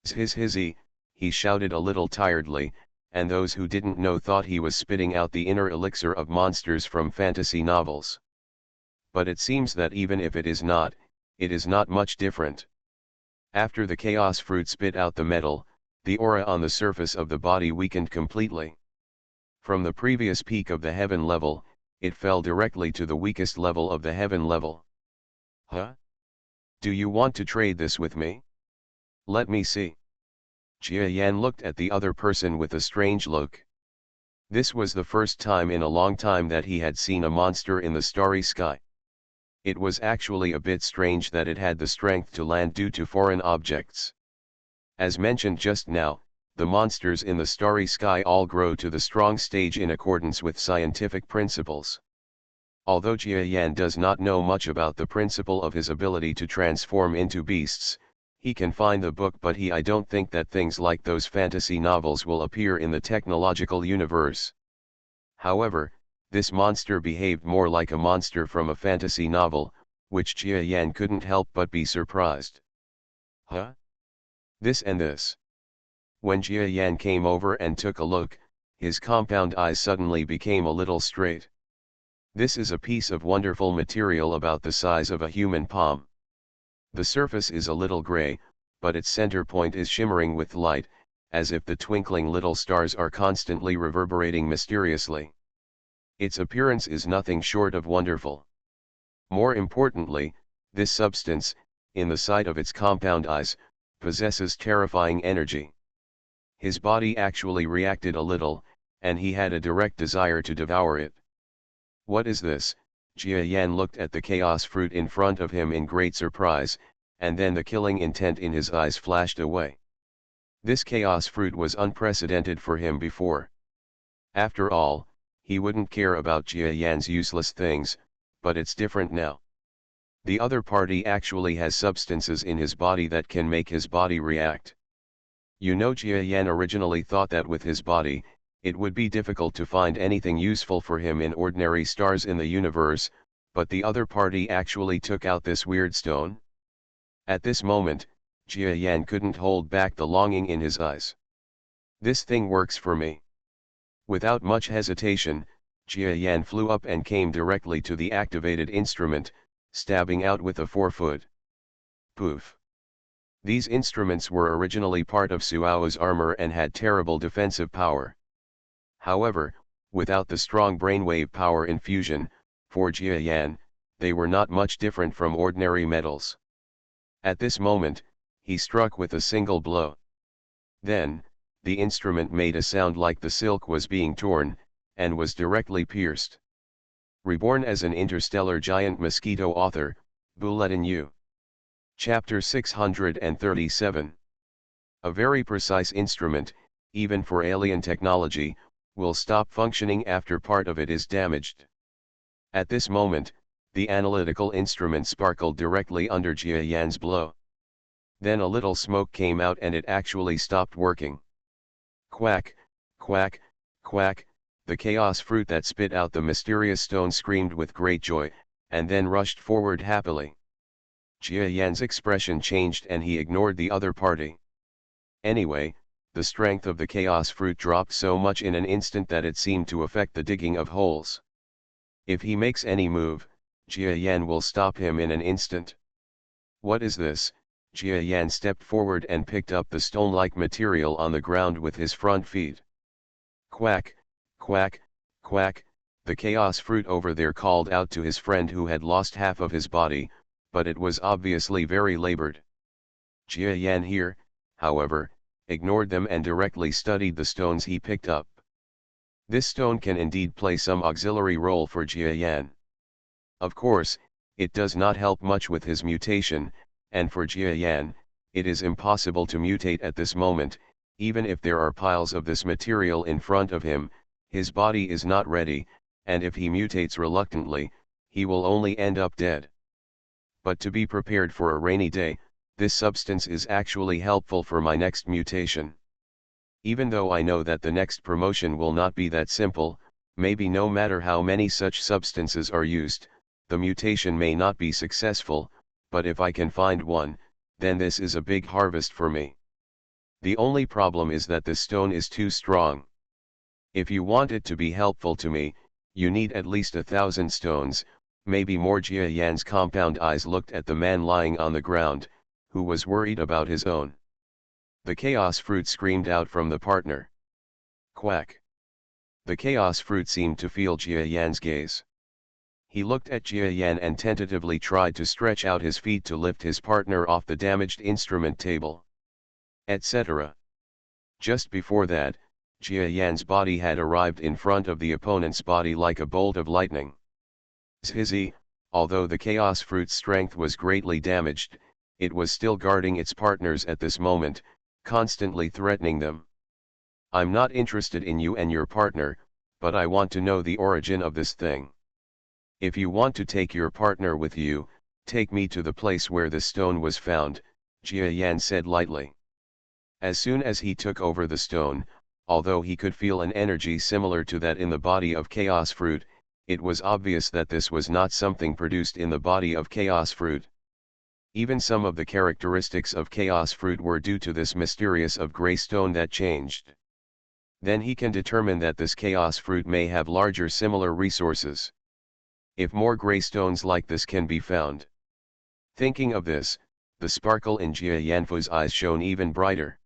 Zhizi, he shouted a little tiredly, and those who didn't know thought he was spitting out the inner elixir of monsters from fantasy novels. But it seems that even if it is not much different. After the chaos fruit spit out the metal, The aura on the surface of the body weakened completely. From the previous peak of the heaven level, it fell directly to the weakest level of the heaven level. Huh? Do you want to trade this with me? Let me see. Jia Yan looked at the other person with a strange look. This was the first time in a long time that he had seen a monster in the starry sky. It was actually a bit strange that it had the strength to land due to foreign objects. As mentioned just now, the monsters in the starry sky all grow to the strong stage in accordance with scientific principles. Although Jia Yan does not know much about the principle of his ability to transform into beasts, he can find the book, but I don't think that things like those fantasy novels will appear in the technological universe. However, this monster behaved more like a monster from a fantasy novel, which Jia Yan couldn't help but be surprised. Huh? This and this. When Jia Yan came over and took a look, his compound eyes suddenly became a little straight. This is a piece of wonderful material about the size of a human palm. The surface is a little gray, but its center point is shimmering with light, as if the twinkling little stars are constantly reverberating mysteriously. Its appearance is nothing short of wonderful. More importantly, this substance, in the sight of its compound eyes, possesses terrifying energy. His body actually reacted a little, and he had a direct desire to devour it. What is this? Jia Yan looked at the chaos fruit in front of him in great surprise, and then the killing intent in his eyes flashed away. This chaos fruit was unprecedented for him before. After all, he wouldn't care about Jia Yan's useless things, but it's different now. The other party actually has substances in his body that can make his body react. You know, Jia Yan originally thought that with his body, it would be difficult to find anything useful for him in ordinary stars in the universe, but the other party actually took out this weird stone. At this moment, Jia Yan couldn't hold back the longing in his eyes. This thing works for me. Without much hesitation, Jia Yan flew up and came directly to the activated instrument, stabbing out with a forefoot. Poof! These instruments were originally part of Suao's armor and had terrible defensive power. However, without the strong brainwave power infusion, for Jia Yan, they were not much different from ordinary metals. At this moment, he struck with a single blow. Then, the instrument made a sound like the silk was being torn, and was directly pierced. Reborn as an Interstellar Giant Mosquito. Author, Bulletin U. Chapter 637. A very precise instrument, even for alien technology, will stop functioning after part of it is damaged. At this moment, the analytical instrument sparkled directly under Jia Yan's blow. Then a little smoke came out and it actually stopped working. Quack, quack, quack, the chaos fruit that spit out the mysterious stone screamed with great joy, and then rushed forward happily. Jia Yan's expression changed and he ignored the other party. Anyway, the strength of the chaos fruit dropped so much in an instant that it seemed to affect the digging of holes. If he makes any move, Jia Yan will stop him in an instant. What is this? Jia Yan stepped forward and picked up the stone-like material on the ground with his front feet. Quack, quack, quack, the chaos fruit over there called out to his friend who had lost half of his body, but it was obviously very labored. Jia Yan here, however, ignored them and directly studied the stones he picked up. This stone can indeed play some auxiliary role for Jia Yan. Of course, it does not help much with his mutation, and for Jia Yan, it is impossible to mutate at this moment. Even if there are piles of this material in front of him, his body is not ready, and if he mutates reluctantly, he will only end up dead. But to be prepared for a rainy day, this substance is actually helpful for my next mutation. Even though I know that the next promotion will not be that simple, maybe no matter how many such substances are used, the mutation may not be successful, but if I can find one, then this is a big harvest for me. The only problem is that the stone is too strong. If you want it to be helpful to me, you need at least 1,000 stones, maybe more. Jia Yan's compound eyes looked at the man lying on the ground, who was worried about his own The chaos fruit screamed out from the partner. Quack. The chaos fruit seemed to feel Jia Yan's gaze. He looked at Jia Yan and tentatively tried to stretch out his feet to lift his partner off the damaged instrument table, etc. Just before that, Jia Yan's body had arrived in front of the opponent's body like a bolt of lightning. Zhizzy, although the chaos fruit's strength was greatly damaged, it was still guarding its partners at this moment, constantly threatening them. I'm not interested in you and your partner, but I want to know the origin of this thing. If you want to take your partner with you, take me to the place where the stone was found, Jia Yan said lightly. As soon as he took over the stone, although he could feel an energy similar to that in the body of chaos fruit, it was obvious that this was not something produced in the body of chaos fruit. Even some of the characteristics of chaos fruit were due to this mysterious of gray stone that changed. Then he can determine that this chaos fruit may have larger similar resources. If more gray stones like this can be found. Thinking of this, the sparkle in Jia Yanfu's eyes shone even brighter.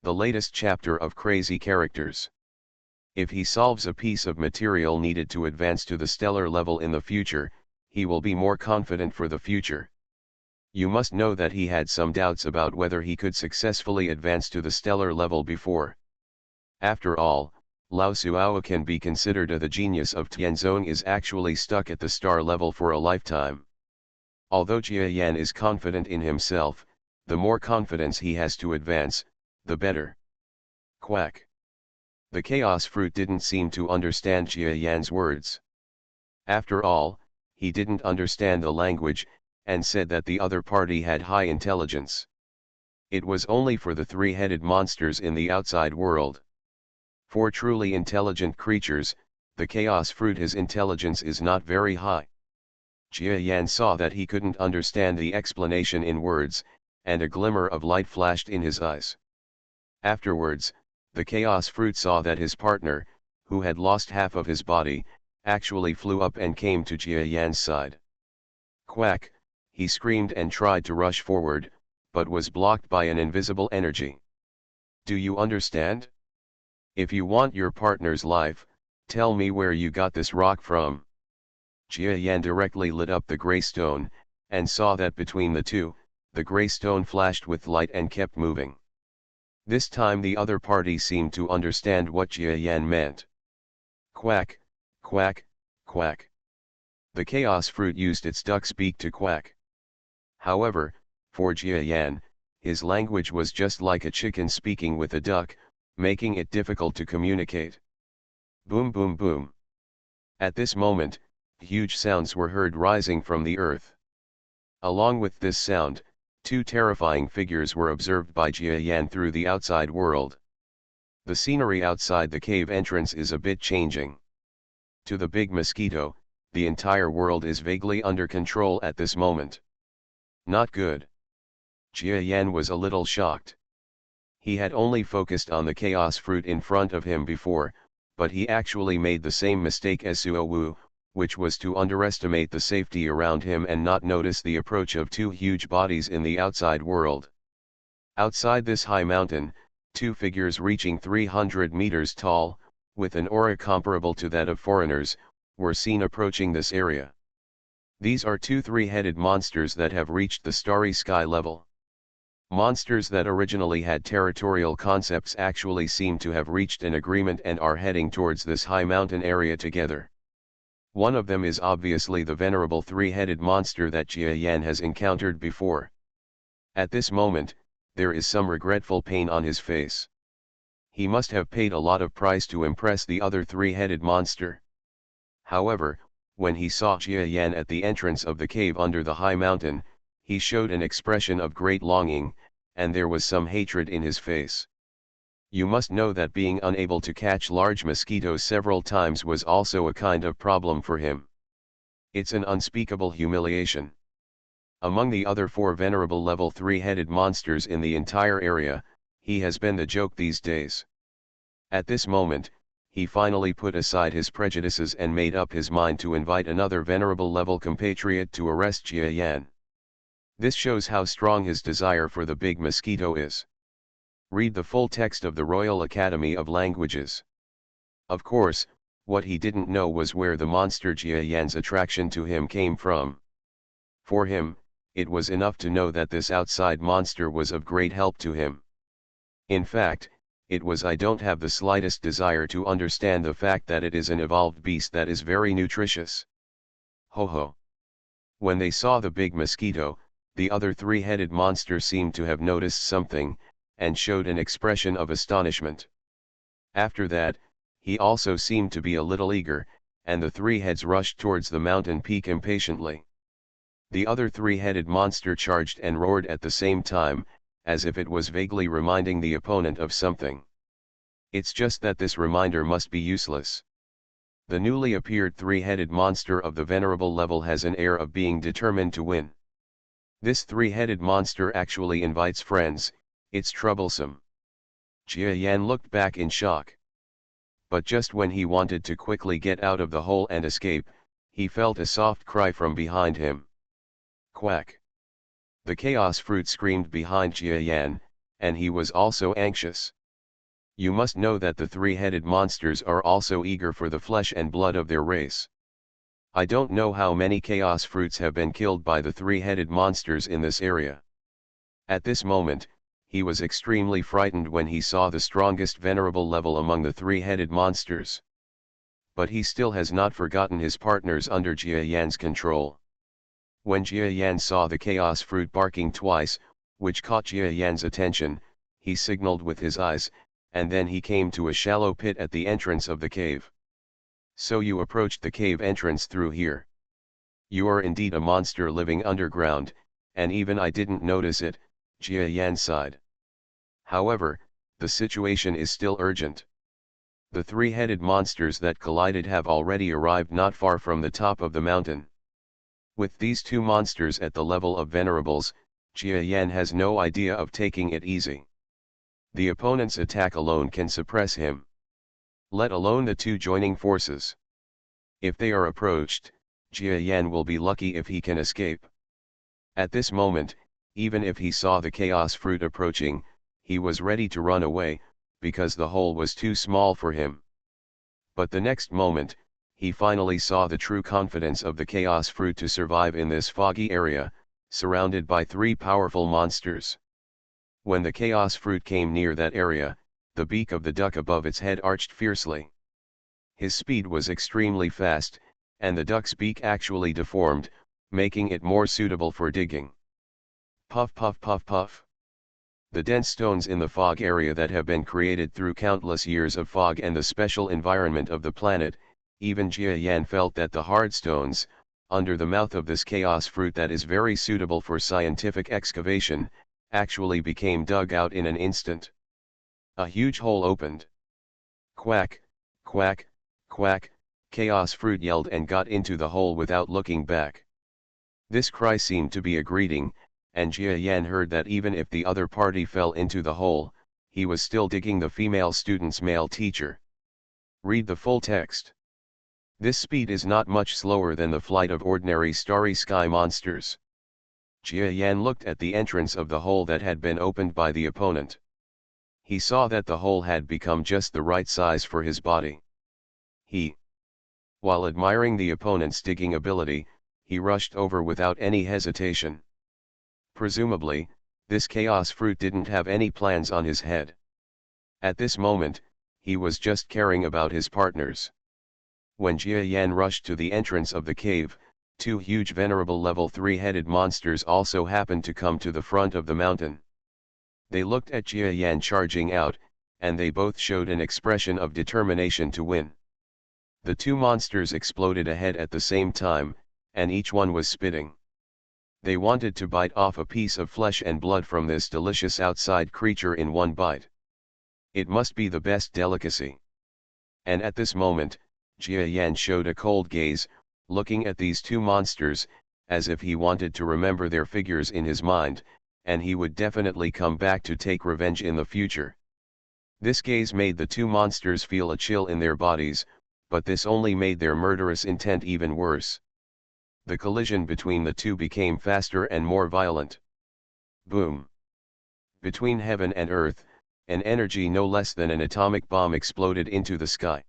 The latest chapter of Crazy Characters. If he solves a piece of material needed to advance to the stellar level in the future, he will be more confident for the future. You must know that he had some doubts about whether he could successfully advance to the stellar level before. After all, Lao Suao can be considered the genius of Tianzong is actually stuck at the star level for a lifetime. Although Jia Yan is confident in himself, the more confidence he has to advance, the better. Quack. The chaos fruit didn't seem to understand Jia Yan's words. After all, he didn't understand the language, and said that the other party had high intelligence. It was only for the three-headed monsters in the outside world. For truly intelligent creatures, the chaos fruit his intelligence is not very high. Jia Yan saw that he couldn't understand the explanation in words, and a glimmer of light flashed in his eyes. Afterwards, the chaos fruit saw that his partner, who had lost half of his body, actually flew up and came to Jia Yan's side. Quack, he screamed and tried to rush forward, but was blocked by an invisible energy. Do you understand? If you want your partner's life, tell me where you got this rock from. Jia Yan directly lit up the gray stone, and saw that between the two, the gray stone flashed with light and kept moving. This time the other party seemed to understand what Jia Yan meant. Quack, quack, quack. The chaos fruit used its duck's beak to quack. However, for Jia Yan, his language was just like a chicken speaking with a duck, making it difficult to communicate. Boom boom boom. At this moment, huge sounds were heard rising from the earth. Along with this sound, two terrifying figures were observed by Jia Yan through the outside world. The scenery outside the cave entrance is a bit changing. To the big mosquito, the entire world is vaguely under control at this moment. Not good. Jia Yan was a little shocked. He had only focused on the chaos fruit in front of him before, but he actually made the same mistake as Suo Wu, which was to underestimate the safety around him and not notice the approach of two huge bodies in the outside world. Outside this high mountain, two figures reaching 300 meters tall, with an aura comparable to that of foreigners, were seen approaching this area. These are two three-headed monsters that have reached the starry sky level. Monsters that originally had territorial concepts actually seem to have reached an agreement and are heading towards this high mountain area together. One of them is obviously the venerable three-headed monster that Jia Yan has encountered before. At this moment, there is some regretful pain on his face. He must have paid a lot of price to impress the other three-headed monster. However, when he saw Jia Yan at the entrance of the cave under the high mountain, he showed an expression of great longing, and there was some hatred in his face. You must know that being unable to catch large mosquitoes several times was also a kind of problem for him. It's an unspeakable humiliation. Among the other four venerable level three-headed monsters in the entire area, he has been the joke these days. At this moment, he finally put aside his prejudices and made up his mind to invite another venerable level compatriot to arrest Jia Yan. This shows how strong his desire for the big mosquito is. Read the full text of the Royal Academy of Languages. Of course, what he didn't know was where the monster Jia Yan's attraction to him came from. For him, it was enough to know that this outside monster was of great help to him. In fact, it was I don't have the slightest desire to understand the fact that it is an evolved beast that is very nutritious. Ho ho. When they saw the big mosquito, the other three-headed monster seemed to have noticed something, and showed an expression of astonishment. After that, he also seemed to be a little eager, and the three heads rushed towards the mountain peak impatiently. The other three-headed monster charged and roared at the same time, as if it was vaguely reminding the opponent of something. It's just that this reminder must be useless. The newly appeared three-headed monster of the venerable level has an air of being determined to win. This three-headed monster actually invites friends, it's troublesome. Jia Yan looked back in shock. But just when he wanted to quickly get out of the hole and escape, he felt a soft cry from behind him. Quack! The chaos fruit screamed behind Jia Yan, and he was also anxious. You must know that the three-headed monsters are also eager for the flesh and blood of their race. I don't know how many chaos fruits have been killed by the three-headed monsters in this area. At this moment, he was extremely frightened when he saw the strongest venerable level among the three-headed monsters. But he still has not forgotten his partners under Jia Yan's control. When Jia Yan saw the chaos fruit barking twice, which caught Jia Yan's attention, he signaled with his eyes, and then he came to a shallow pit at the entrance of the cave. So you approached the cave entrance through here. You are indeed a monster living underground, and even I didn't notice it, Jia Yan sighed. However, the situation is still urgent. The three-headed monsters that collided have already arrived not far from the top of the mountain. With these two monsters at the level of venerables, Jia Yan has no idea of taking it easy. The opponent's attack alone can suppress him, let alone the two joining forces. If they are approached, Jia Yan will be lucky if he can escape. At this moment, even if he saw the chaos fruit approaching, he was ready to run away, because the hole was too small for him. But the next moment, he finally saw the true confidence of the chaos fruit to survive in this foggy area, surrounded by three powerful monsters. When the chaos fruit came near that area, the beak of the duck above its head arched fiercely. His speed was extremely fast, and the duck's beak actually deformed, making it more suitable for digging. Puff puff puff puff. The dense stones in the fog area that have been created through countless years of fog and the special environment of the planet, even Jia Yan felt that the hard stones, under the mouth of this chaos fruit that is very suitable for scientific excavation, actually became dug out in an instant. A huge hole opened. Quack, quack, quack, chaos fruit yelled and got into the hole without looking back. This cry seemed to be a greeting, and Jia Yan heard that even if the other party fell into the hole, he was still digging the female student's male teacher. Read the full text. This speed is not much slower than the flight of ordinary starry sky monsters. Jia Yan looked at the entrance of the hole that had been opened by the opponent. He saw that the hole had become just the right size for his body. While admiring the opponent's digging ability, he rushed over without any hesitation. Presumably, this chaos fruit didn't have any plans on his head. At this moment, he was just caring about his partners. When Jia Yan rushed to the entrance of the cave, two huge venerable level three-headed monsters also happened to come to the front of the mountain. They looked at Jia Yan charging out, and they both showed an expression of determination to win. The two monsters exploded ahead at the same time, and each one was spitting. They wanted to bite off a piece of flesh and blood from this delicious outside creature in one bite. It must be the best delicacy. And at this moment, Jia Yan showed a cold gaze, looking at these two monsters, as if he wanted to remember their figures in his mind, and he would definitely come back to take revenge in the future. This gaze made the two monsters feel a chill in their bodies, but this only made their murderous intent even worse. The collision between the two became faster and more violent. Boom! Between heaven and earth, An energy no less than an atomic bomb exploded into the sky.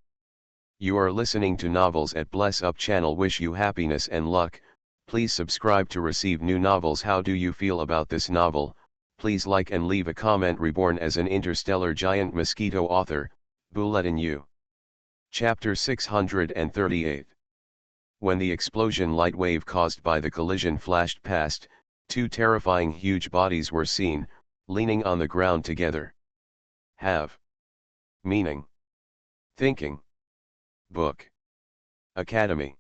You are listening to Novels at Bless Up channel. Wish you happiness and luck. Please subscribe to receive new novels. How do you feel about this novel? Please like and leave a comment. Reborn as an interstellar giant mosquito. Author, Bulletin U. Chapter 638. When the explosion light wave caused by the collision flashed past, two terrifying huge bodies were seen, leaning on the ground together. Have. Meaning. Thinking. Book. Academy.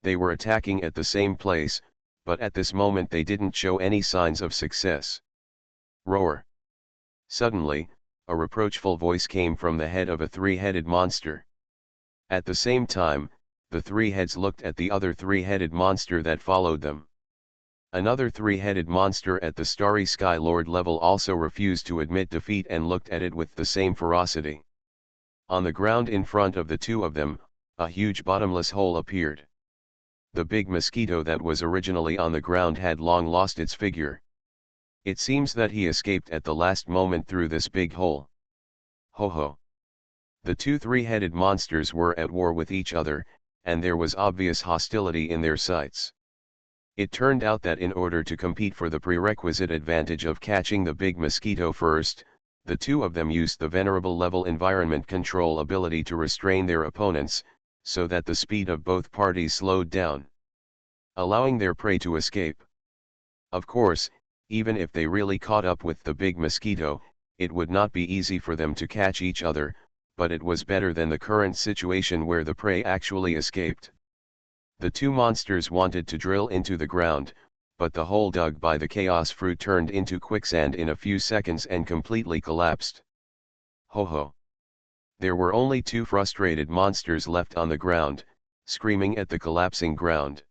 They were attacking at the same place, but at this moment they didn't show any signs of success. Roar. Suddenly, a reproachful voice came from the head of a three-headed monster. At the same time, the three heads looked at the other three-headed monster that followed them. Another three-headed monster at the Starry Sky Lord level also refused to admit defeat and looked at it with the same ferocity. On the ground in front of the two of them, a huge bottomless hole appeared. The big mosquito that was originally on the ground had long lost its figure. It seems that he escaped at the last moment through this big hole. Ho ho. The two three-headed monsters were at war with each other, and there was obvious hostility in their sights. It turned out that in order to compete for the prerequisite advantage of catching the big mosquito first, the two of them used the venerable level environment control ability to restrain their opponents, so that the speed of both parties slowed down, allowing their prey to escape. Of course, even if they really caught up with the big mosquito, it would not be easy for them to catch each other, but it was better than the current situation where the prey actually escaped. The two monsters wanted to drill into the ground, but the hole dug by the chaos fruit turned into quicksand in a few seconds and completely collapsed. Ho ho. There were only two frustrated monsters left on the ground, screaming at the collapsing ground.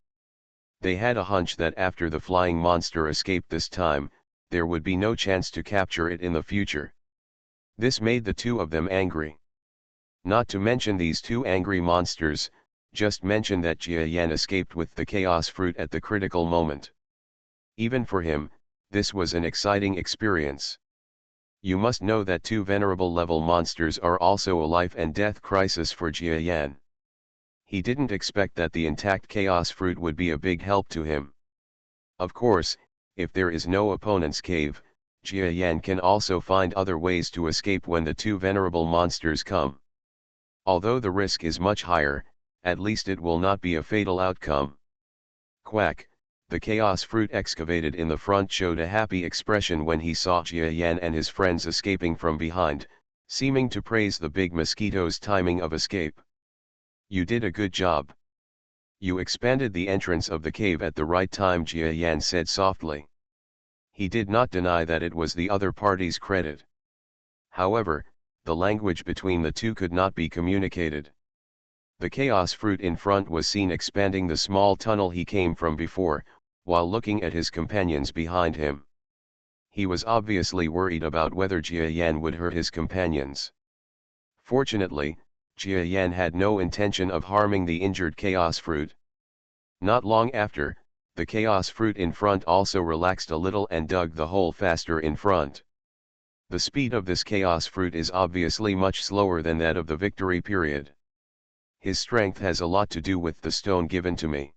They had a hunch that after the flying monster escaped this time, there would be no chance to capture it in the future. This made the two of them angry. Not to mention these two angry monsters, just mention that Jia Yan escaped with the chaos fruit at the critical moment. Even for him, this was an exciting experience. You must know that two venerable level monsters are also a life and death crisis for Jia Yan. He didn't expect that the intact chaos fruit would be a big help to him. Of course, if there is no opponent's cave, Jia Yan can also find other ways to escape when the two venerable monsters come. Although the risk is much higher, at least it will not be a fatal outcome. Quack. The chaos fruit excavated in the front showed a happy expression when he saw Jia Yan and his friends escaping from behind, seeming to praise the big mosquito's timing of escape. You did a good job. You expanded the entrance of the cave at the right time, Jia Yan said softly. He did not deny that it was the other party's credit. However, the language between the two could not be communicated. The chaos fruit in front was seen expanding the small tunnel he came from before, while looking at his companions behind him. He was obviously worried about whether Jia Yan would hurt his companions. Fortunately, Jia Yan had no intention of harming the injured chaos fruit. Not long after, the chaos fruit in front also relaxed a little and dug the hole faster in front. The speed of this chaos fruit is obviously much slower than that of the victory period. His strength has a lot to do with the stone given to me.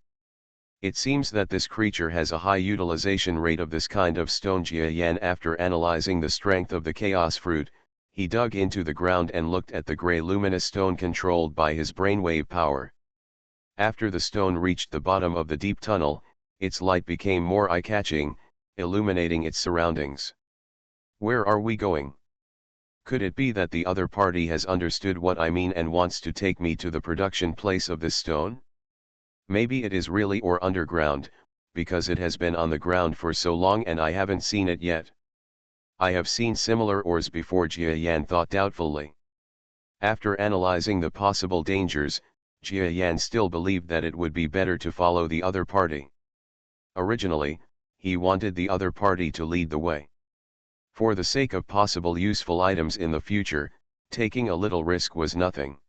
It seems that this creature has a high utilization rate of this kind of stone. Jia Yan, after analyzing the strength of the chaos fruit, he dug into the ground and looked at the gray luminous stone controlled by his brainwave power. After the stone reached the bottom of the deep tunnel, its light became more eye-catching, illuminating its surroundings. Where are we going? Could it be that the other party has understood what I mean and wants to take me to the production place of this stone? Maybe it is really or underground, because it has been on the ground for so long and I haven't seen it yet. I have seen similar ores before, Jia Yan thought doubtfully. After analyzing the possible dangers, Jia Yan still believed that it would be better to follow the other party. Originally, he wanted the other party to lead the way. For the sake of possible useful items in the future, taking a little risk was nothing.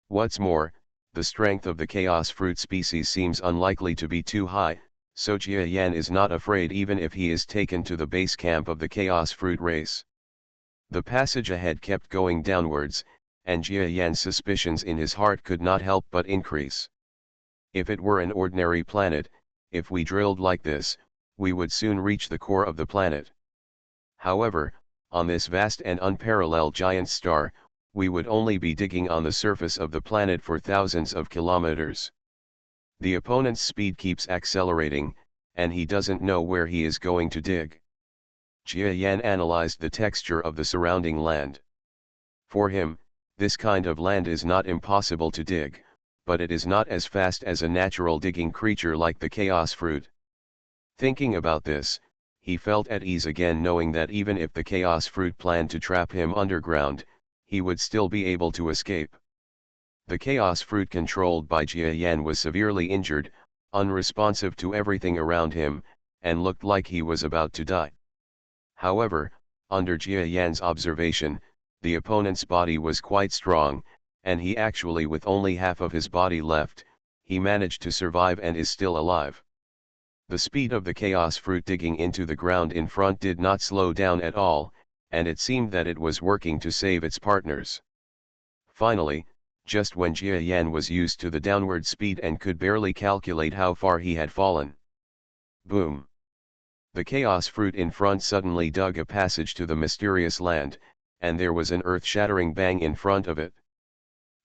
What's more, the strength of the chaos fruit species seems unlikely to be too high, so Jia Yan is not afraid even if he is taken to the base camp of the chaos fruit race. The passage ahead kept going downwards, and Jia Yan's suspicions in his heart could not help but increase. If it were an ordinary planet, if we drilled like this, we would soon reach the core of the planet. However, on this vast and unparalleled giant star, we would only be digging on the surface of the planet for thousands of kilometers. The opponent's speed keeps accelerating, and he doesn't know where he is going to dig. Jia Yan analyzed the texture of the surrounding land. For him, this kind of land is not impossible to dig, but it is not as fast as a natural digging creature like the chaos fruit. Thinking about this, he felt at ease again, knowing that even if the chaos fruit planned to trap him underground, he would still be able to escape. The chaos fruit controlled by Jia Yan was severely injured, unresponsive to everything around him, and looked like he was about to die. However, under Jia Yan's observation, the opponent's body was quite strong, and he actually, with only half of his body left, he managed to survive and is still alive. The speed of the chaos fruit digging into the ground in front did not slow down at all, and it seemed that it was working to save its partners. Finally, just when Jia Yan was used to the downward speed and could barely calculate how far he had fallen. Boom! The chaos fruit in front suddenly dug a passage to the mysterious land, and there was an earth-shattering bang in front of it.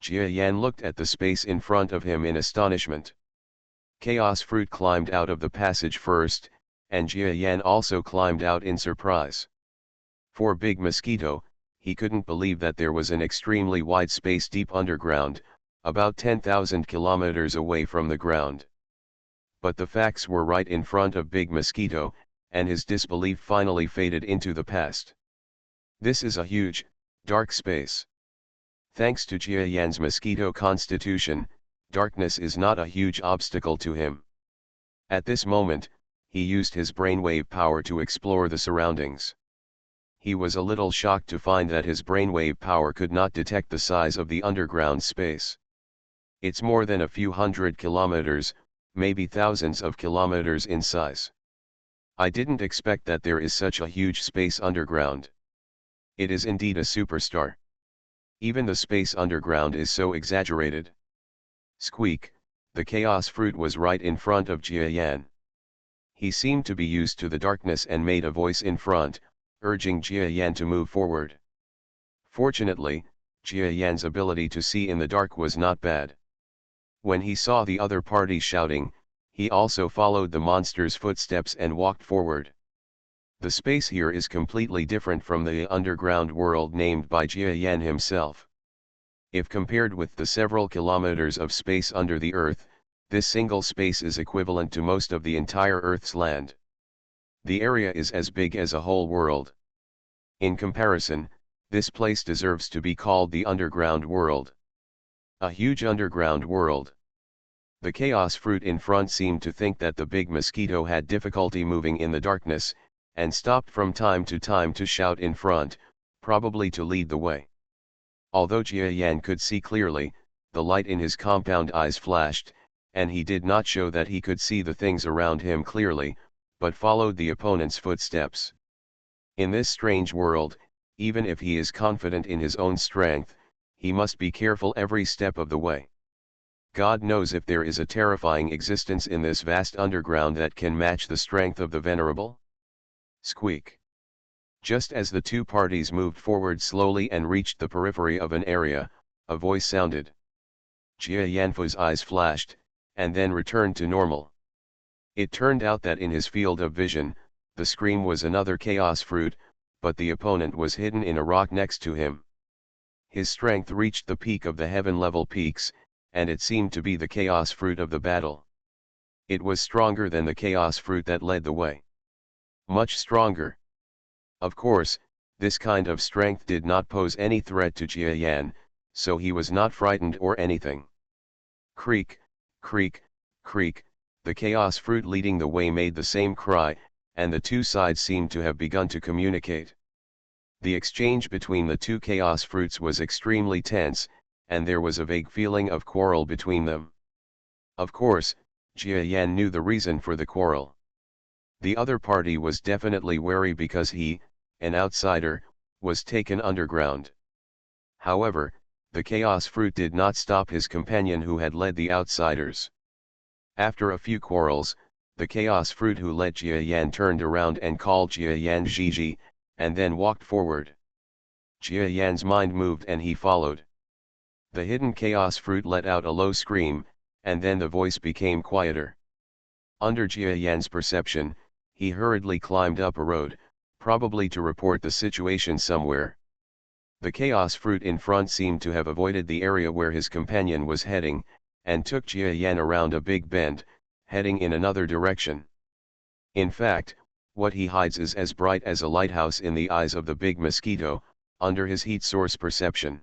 Jia Yan looked at the space in front of him in astonishment. Chaos fruit climbed out of the passage first, and Jia Yan also climbed out in surprise. For Big Mosquito, he couldn't believe that there was an extremely wide space deep underground, about 10,000 kilometers away from the ground. But the facts were right in front of Big Mosquito, and his disbelief finally faded into the past. This is a huge, dark space. Thanks to Jia Yan's mosquito constitution, darkness is not a huge obstacle to him. At this moment, he used his brainwave power to explore the surroundings. He was a little shocked to find that his brainwave power could not detect the size of the underground space. It's more than a few hundred kilometers, maybe thousands of kilometers in size. I didn't expect that there is such a huge space underground. It is indeed a superstar. Even the space underground is so exaggerated. Squeak, the chaos fruit was right in front of Jia Yan. He seemed to be used to the darkness and made a voice in front, urging Jia Yan to move forward. Fortunately, Jia Yan's ability to see in the dark was not bad. When he saw the other party shouting, he also followed the monster's footsteps and walked forward. The space here is completely different from the underground world named by Jia Yan himself. If compared with the several kilometers of space under the Earth, this single space is equivalent to most of the entire Earth's land. The area is as big as a whole world. In comparison, this place deserves to be called the underground world. A huge underground world. The chaos fruit in front seemed to think that the Big Mosquito had difficulty moving in the darkness, and stopped from time to shout in front, probably to lead the way. Although Jia Yan could see clearly, the light in his compound eyes flashed, and he did not show that he could see the things around him clearly, but followed the opponent's footsteps. In this strange world, even if he is confident in his own strength, he must be careful every step of the way. God knows if there is a terrifying existence in this vast underground that can match the strength of the venerable. Squeak. Just as the two parties moved forward slowly and reached the periphery of an area, a voice sounded. Jia Yanfu's eyes flashed, and then returned to normal. It turned out that in his field of vision, the scream was another chaos fruit, but the opponent was hidden in a rock next to him. His strength reached the peak of the heaven-level peaks, and it seemed to be the chaos fruit of the battle. It was stronger than the chaos fruit that led the way. Much stronger. Of course, this kind of strength did not pose any threat to Jia Yan, so he was not frightened or anything. Creak, creak, creak, the chaos fruit leading the way made the same cry, and the two sides seemed to have begun to communicate. The exchange between the two chaos fruits was extremely tense, and there was a vague feeling of quarrel between them. Of course, Jia Yan knew the reason for the quarrel. The other party was definitely wary because he, an outsider, was taken underground. However, the Chaos Fruit did not stop his companion who had led the outsiders. After a few quarrels, the Chaos Fruit who led Jia Yan turned around and called Jia Yan Zhiji, and then walked forward. Jia Yan's mind moved and he followed. The hidden Chaos Fruit let out a low scream, and then the voice became quieter. Under Jia Yan's perception, he hurriedly climbed up a road, probably to report the situation somewhere. The Chaos Fruit in front seemed to have avoided the area where his companion was heading, and took Jia Yan around a big bend, heading in another direction. In fact, what he hides is as bright as a lighthouse in the eyes of the big Mosquito, under his heat source perception.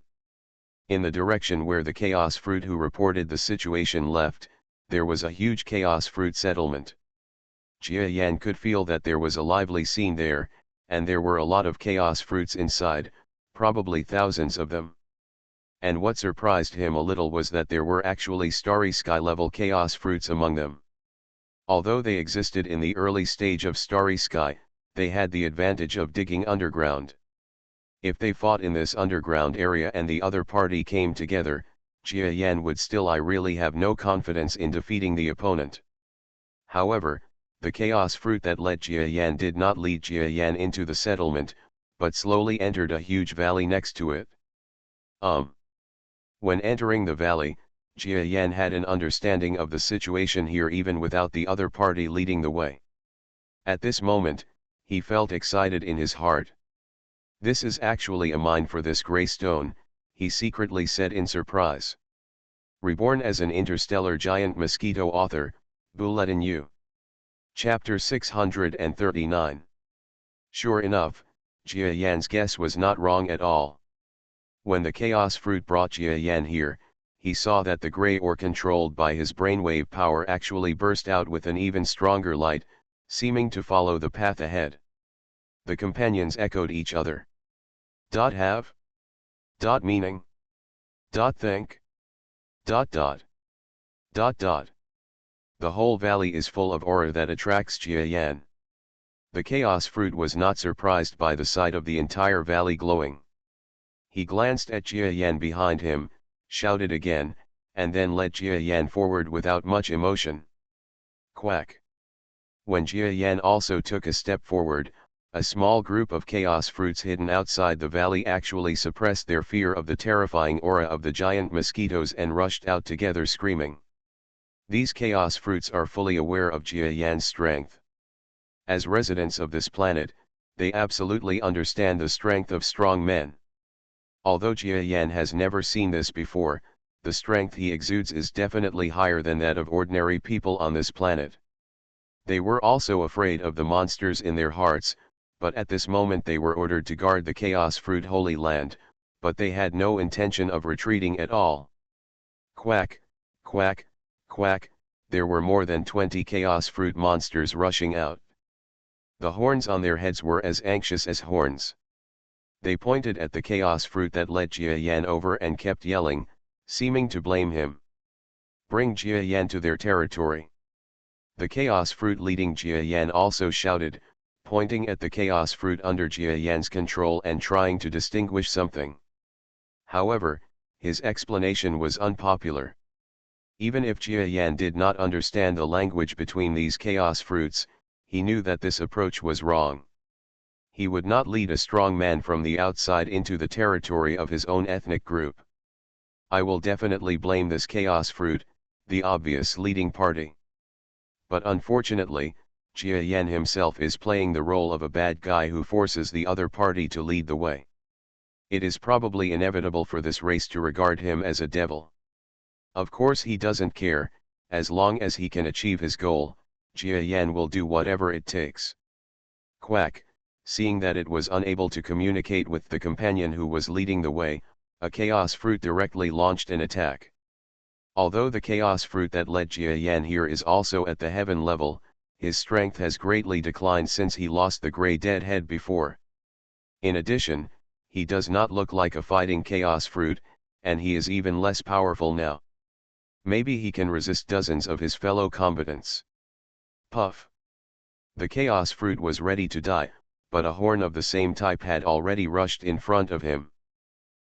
In the direction where the Chaos Fruit who reported the situation left, there was a huge Chaos Fruit settlement. Jia Yan could feel that there was a lively scene there, and there were a lot of Chaos Fruits inside, probably thousands of them. And what surprised him a little was that there were actually starry sky level Chaos Fruits among them. Although they existed in the early stage of starry sky, they had the advantage of digging underground. If they fought in this underground area and the other party came together, Jia Yan would still really have no confidence in defeating the opponent. However, the Chaos Fruit that led Jia Yan did not lead Jia Yan into the settlement, but slowly entered a huge valley next to it. When entering the valley, Jia Yan had an understanding of the situation here even without the other party leading the way. At this moment, he felt excited in his heart. This is actually a mine for this gray stone, he secretly said in surprise. Reborn as an interstellar giant mosquito author, Bulletin U. Chapter 639. Sure enough, Jia Yan's guess was not wrong at all. When the Chaos Fruit brought Jia Yan here, he saw that the gray ore controlled by his brainwave power actually burst out with an even stronger light, seeming to follow the path ahead. The companions echoed each other. Have? Meaning? Think? The whole valley is full of aura that attracts Jia Yan. The Chaos Fruit was not surprised by the sight of the entire valley glowing. He glanced at Jia Yan behind him, shouted again, and then led Jia Yan forward without much emotion. Quack. When Jia Yan also took a step forward, a small group of Chaos Fruits hidden outside the valley actually suppressed their fear of the terrifying aura of the giant mosquitoes and rushed out together screaming. These Chaos Fruits are fully aware of Jia Yan's strength. As residents of this planet, they absolutely understand the strength of strong men. Although Jia Yan has never seen this before, the strength he exudes is definitely higher than that of ordinary people on this planet. They were also afraid of the monsters in their hearts, but at this moment they were ordered to guard the Chaos Fruit Holy Land, but they had no intention of retreating at all. Quack, quack, quack, there were more than 20 Chaos Fruit monsters rushing out. The horns on their heads were as anxious as horns. They pointed at the Chaos Fruit that led Jia Yan over and kept yelling, seeming to blame him. Bring Jia Yan to their territory. The Chaos Fruit leading Jia Yan also shouted, pointing at the Chaos Fruit under Jia Yan's control and trying to distinguish something. However, his explanation was unpopular. Even if Jia Yan did not understand the language between these Chaos Fruits, he knew that this approach was wrong. He would not lead a strong man from the outside into the territory of his own ethnic group. I will definitely blame this Chaos Fruit, the obvious leading party. But unfortunately, Jia Yan himself is playing the role of a bad guy who forces the other party to lead the way. It is probably inevitable for this race to regard him as a devil. Of course he doesn't care, as long as he can achieve his goal, Jia Yan will do whatever it takes. Quack, seeing that it was unable to communicate with the companion who was leading the way, a Chaos Fruit directly launched an attack. Although the Chaos Fruit that led Jia Yan here is also at the heaven level, his strength has greatly declined since he lost the Grey Dead Head before. In addition, he does not look like a fighting Chaos Fruit, and he is even less powerful now. Maybe he can resist dozens of his fellow combatants. Puff. The Chaos Fruit was ready to die, but a horn of the same type had already rushed in front of him.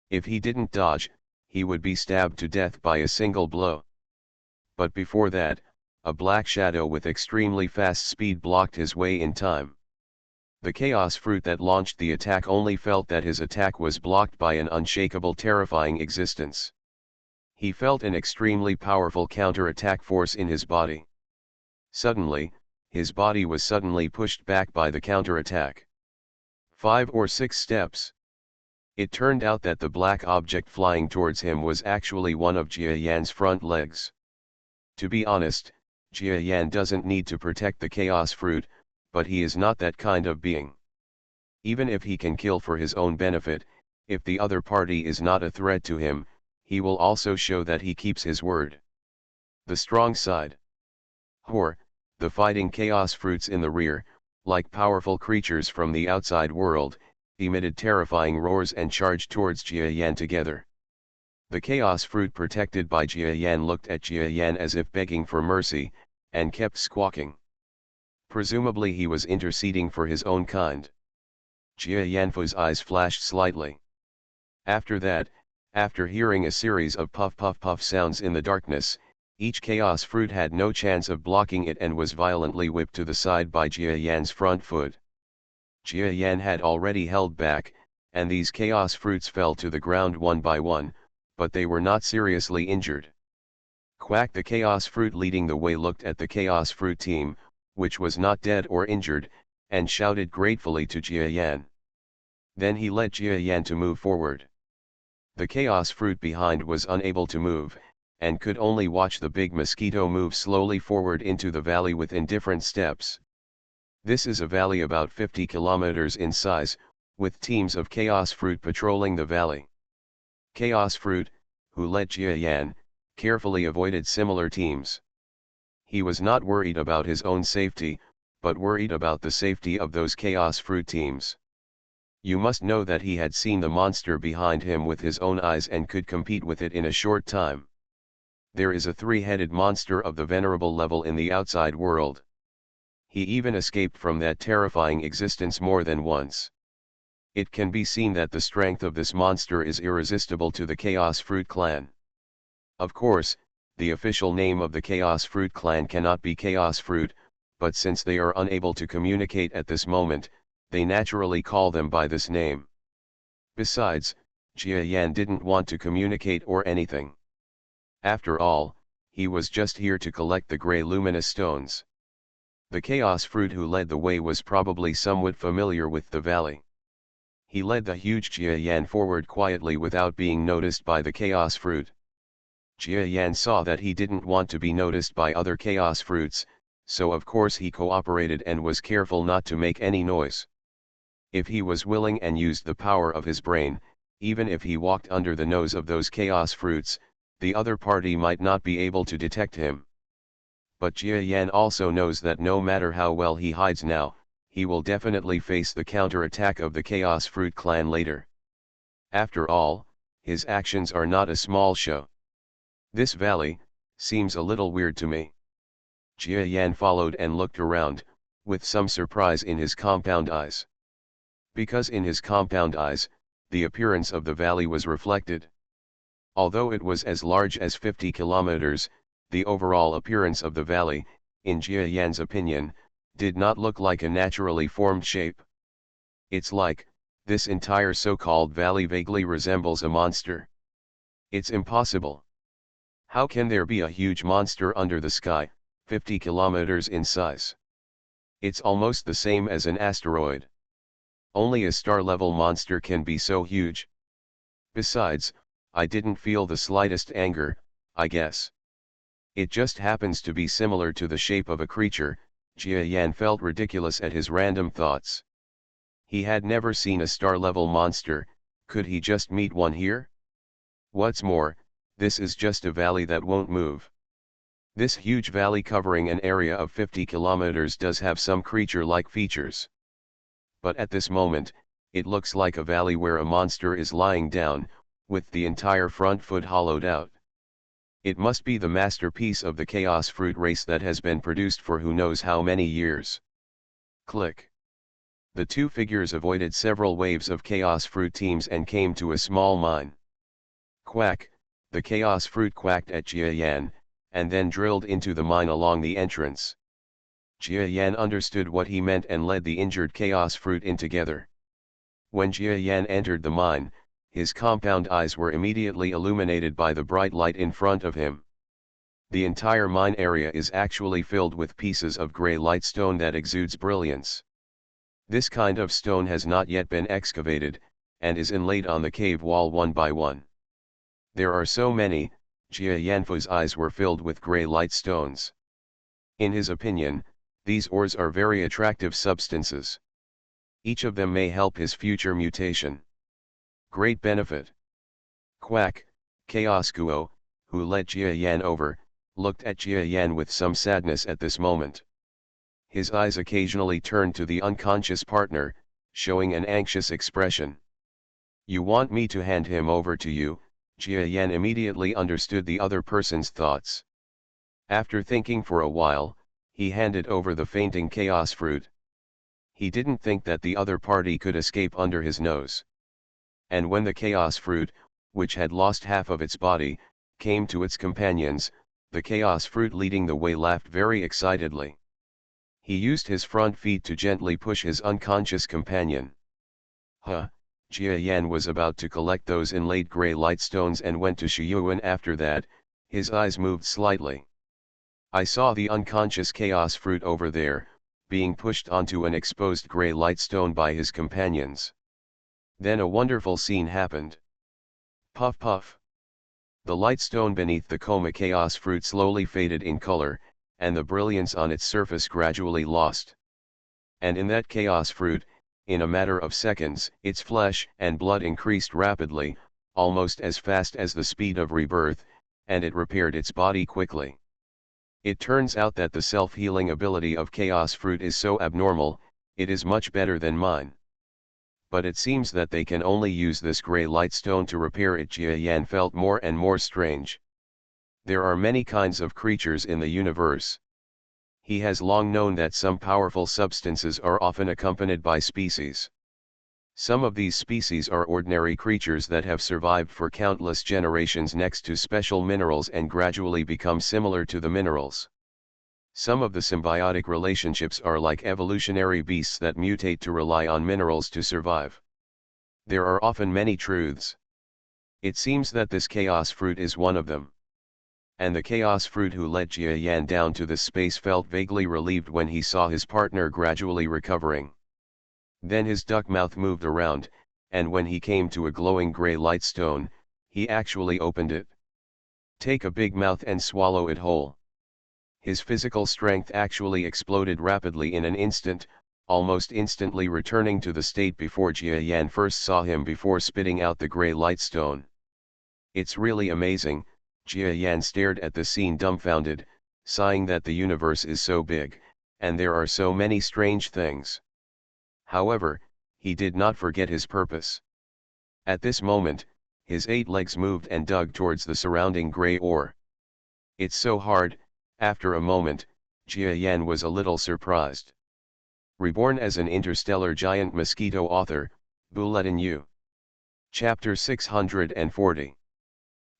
If he didn't dodge, he would be stabbed to death by a single blow. But before that, a black shadow with extremely fast speed blocked his way in time. The chaos fruit that launched the attack only felt that his attack was blocked by an unshakable, terrifying existence. He felt an extremely powerful counter-attack force in his body. Suddenly, his body was suddenly pushed back by the counter-attack. 5 or 6 steps. It turned out that the black object flying towards him was actually one of Jia Yan's front legs. To be honest, Jia Yan doesn't need to protect the chaos fruit, but he is not that kind of being. Even if he can kill for his own benefit, if the other party is not a threat to him, he will also show that he keeps his word. The strong side. The fighting chaos fruits in the rear, like powerful creatures from the outside world, emitted terrifying roars and charged towards Jia Yan together. The chaos fruit protected by Jia Yan looked at Jia Yan as if begging for mercy, and kept squawking. Presumably he was interceding for his own kind. Jia Yanfu's eyes flashed slightly. After that, after hearing a series of puff puff puff sounds in the darkness, each chaos fruit had no chance of blocking it and was violently whipped to the side by Jia Yan's front foot. Jia Yan had already held back, and these chaos fruits fell to the ground one by one, but they were not seriously injured. Quack, the chaos fruit leading the way, looked at the chaos fruit team, which was not dead or injured, and shouted gratefully to Jia Yan. Then he led Jia Yan to move forward. The chaos fruit behind was unable to move, and could only watch the big mosquito move slowly forward into the valley with indifferent steps. This is a valley about 50 kilometers in size, with teams of chaos fruit patrolling the valley. Chaos fruit, who led Jia Yan, carefully avoided similar teams. He was not worried about his own safety, but worried about the safety of those chaos fruit teams. You must know that he had seen the monster behind him with his own eyes and could compete with it in a short time. There is a 3-headed monster of the venerable level in the outside world. He even escaped from that terrifying existence more than once. It can be seen that the strength of this monster is irresistible to the Chaos Fruit Clan. Of course, the official name of the Chaos Fruit Clan cannot be Chaos Fruit, but since they are unable to communicate at this moment, they naturally call them by this name. Besides, Jia Yan didn't want to communicate or anything. After all, he was just here to collect the grey luminous stones. The Chaos Fruit who led the way was probably somewhat familiar with the valley. He led the huge Jia Yan forward quietly without being noticed by the Chaos Fruit. Jia Yan saw that he didn't want to be noticed by other Chaos Fruits, so of course he cooperated and was careful not to make any noise. If he was willing and used the power of his brain, even if he walked under the nose of those Chaos Fruits, the other party might not be able to detect him. But Jia Yan also knows that no matter how well he hides now, he will definitely face the counter-attack of the Chaos Fruit Clan later. After all, his actions are not a small show. This valley seems a little weird to me. Jia Yan followed and looked around, with some surprise in his compound eyes. Because in his compound eyes, the appearance of the valley was reflected. Although it was as large as 50 kilometers, the overall appearance of the valley, in Jia Yan's opinion, did not look like a naturally formed shape. It's like, this entire so-called valley vaguely resembles a monster. It's impossible. How can there be a huge monster under the sky, 50 kilometers in size? It's almost the same as an asteroid. Only a star-level monster can be so huge. Besides, I didn't feel the slightest anger, I guess. It just happens to be similar to the shape of a creature. Jia Yan felt ridiculous at his random thoughts. He had never seen a star-level monster, could he just meet one here? What's more, this is just a valley that won't move. This huge valley covering an area of 50 kilometers does have some creature-like features. But at this moment, it looks like a valley where a monster is lying down, with the entire front foot hollowed out. It must be the masterpiece of the Chaos Fruit race that has been produced for who knows how many years. Click. The two figures avoided several waves of Chaos Fruit teams and came to a small mine. Quack, the Chaos Fruit quacked at Jia Yan, and then drilled into the mine along the entrance. Jia Yan understood what he meant and led the injured Chaos Fruit in together. When Jia Yan entered the mine, his compound eyes were immediately illuminated by the bright light in front of him. The entire mine area is actually filled with pieces of gray light stone that exudes brilliance. This kind of stone has not yet been excavated, and is inlaid on the cave wall one by one. There are so many, Jia Yanfu's eyes were filled with gray light stones. In his opinion, these ores are very attractive substances. Each of them may help his future mutation. Great benefit. Quack, Chaos Guo, who led Jia Yan over, looked at Jia Yan with some sadness at this moment. His eyes occasionally turned to the unconscious partner, showing an anxious expression. You want me to hand him over to you? Jia Yan immediately understood the other person's thoughts. After thinking for a while, he handed over the fainting Chaos Fruit. He didn't think that the other party could escape under his nose. And when the Chaos Fruit, which had lost half of its body, came to its companions, the Chaos Fruit leading the way laughed very excitedly. He used his front feet to gently push his unconscious companion. Jia Yan was about to collect those inlaid gray light stones and went to Shiyuan after that. His eyes moved slightly. I saw the unconscious Chaos Fruit over there, being pushed onto an exposed gray light stone by his companions. Then a wonderful scene happened. Puff puff. The light stone beneath the coma Chaos Fruit slowly faded in color, and the brilliance on its surface gradually lost. And in that Chaos Fruit, in a matter of seconds, its flesh and blood increased rapidly, almost as fast as the speed of rebirth, and it repaired its body quickly. It turns out that the self-healing ability of Chaos Fruit is so abnormal, it is much better than mine. But it seems that they can only use this gray light stone to repair it. Jia Yan felt more and more strange. There are many kinds of creatures in the universe. He has long known that some powerful substances are often accompanied by species. Some of these species are ordinary creatures that have survived for countless generations next to special minerals and gradually become similar to the minerals. Some of the symbiotic relationships are like evolutionary beasts that mutate to rely on minerals to survive. There are often many truths. It seems that this Chaos Fruit is one of them. And the Chaos Fruit who led Jia Yan down to this space felt vaguely relieved when he saw his partner gradually recovering. Then his duck mouth moved around, and when he came to a glowing gray light stone, he actually opened it. Take a big mouth and swallow it whole. His physical strength actually exploded rapidly in an instant, almost instantly returning to the state before Jia Yan first saw him before spitting out the gray light stone. It's really amazing. Jia Yan stared at the scene dumbfounded, sighing that the universe is so big, and there are so many strange things. However, he did not forget his purpose. At this moment, his 8 legs moved and dug towards the surrounding gray ore. It's so hard. After a moment, Jia Yan was a little surprised. Reborn as an Interstellar Giant Mosquito author, Bulletin U. Chapter 640.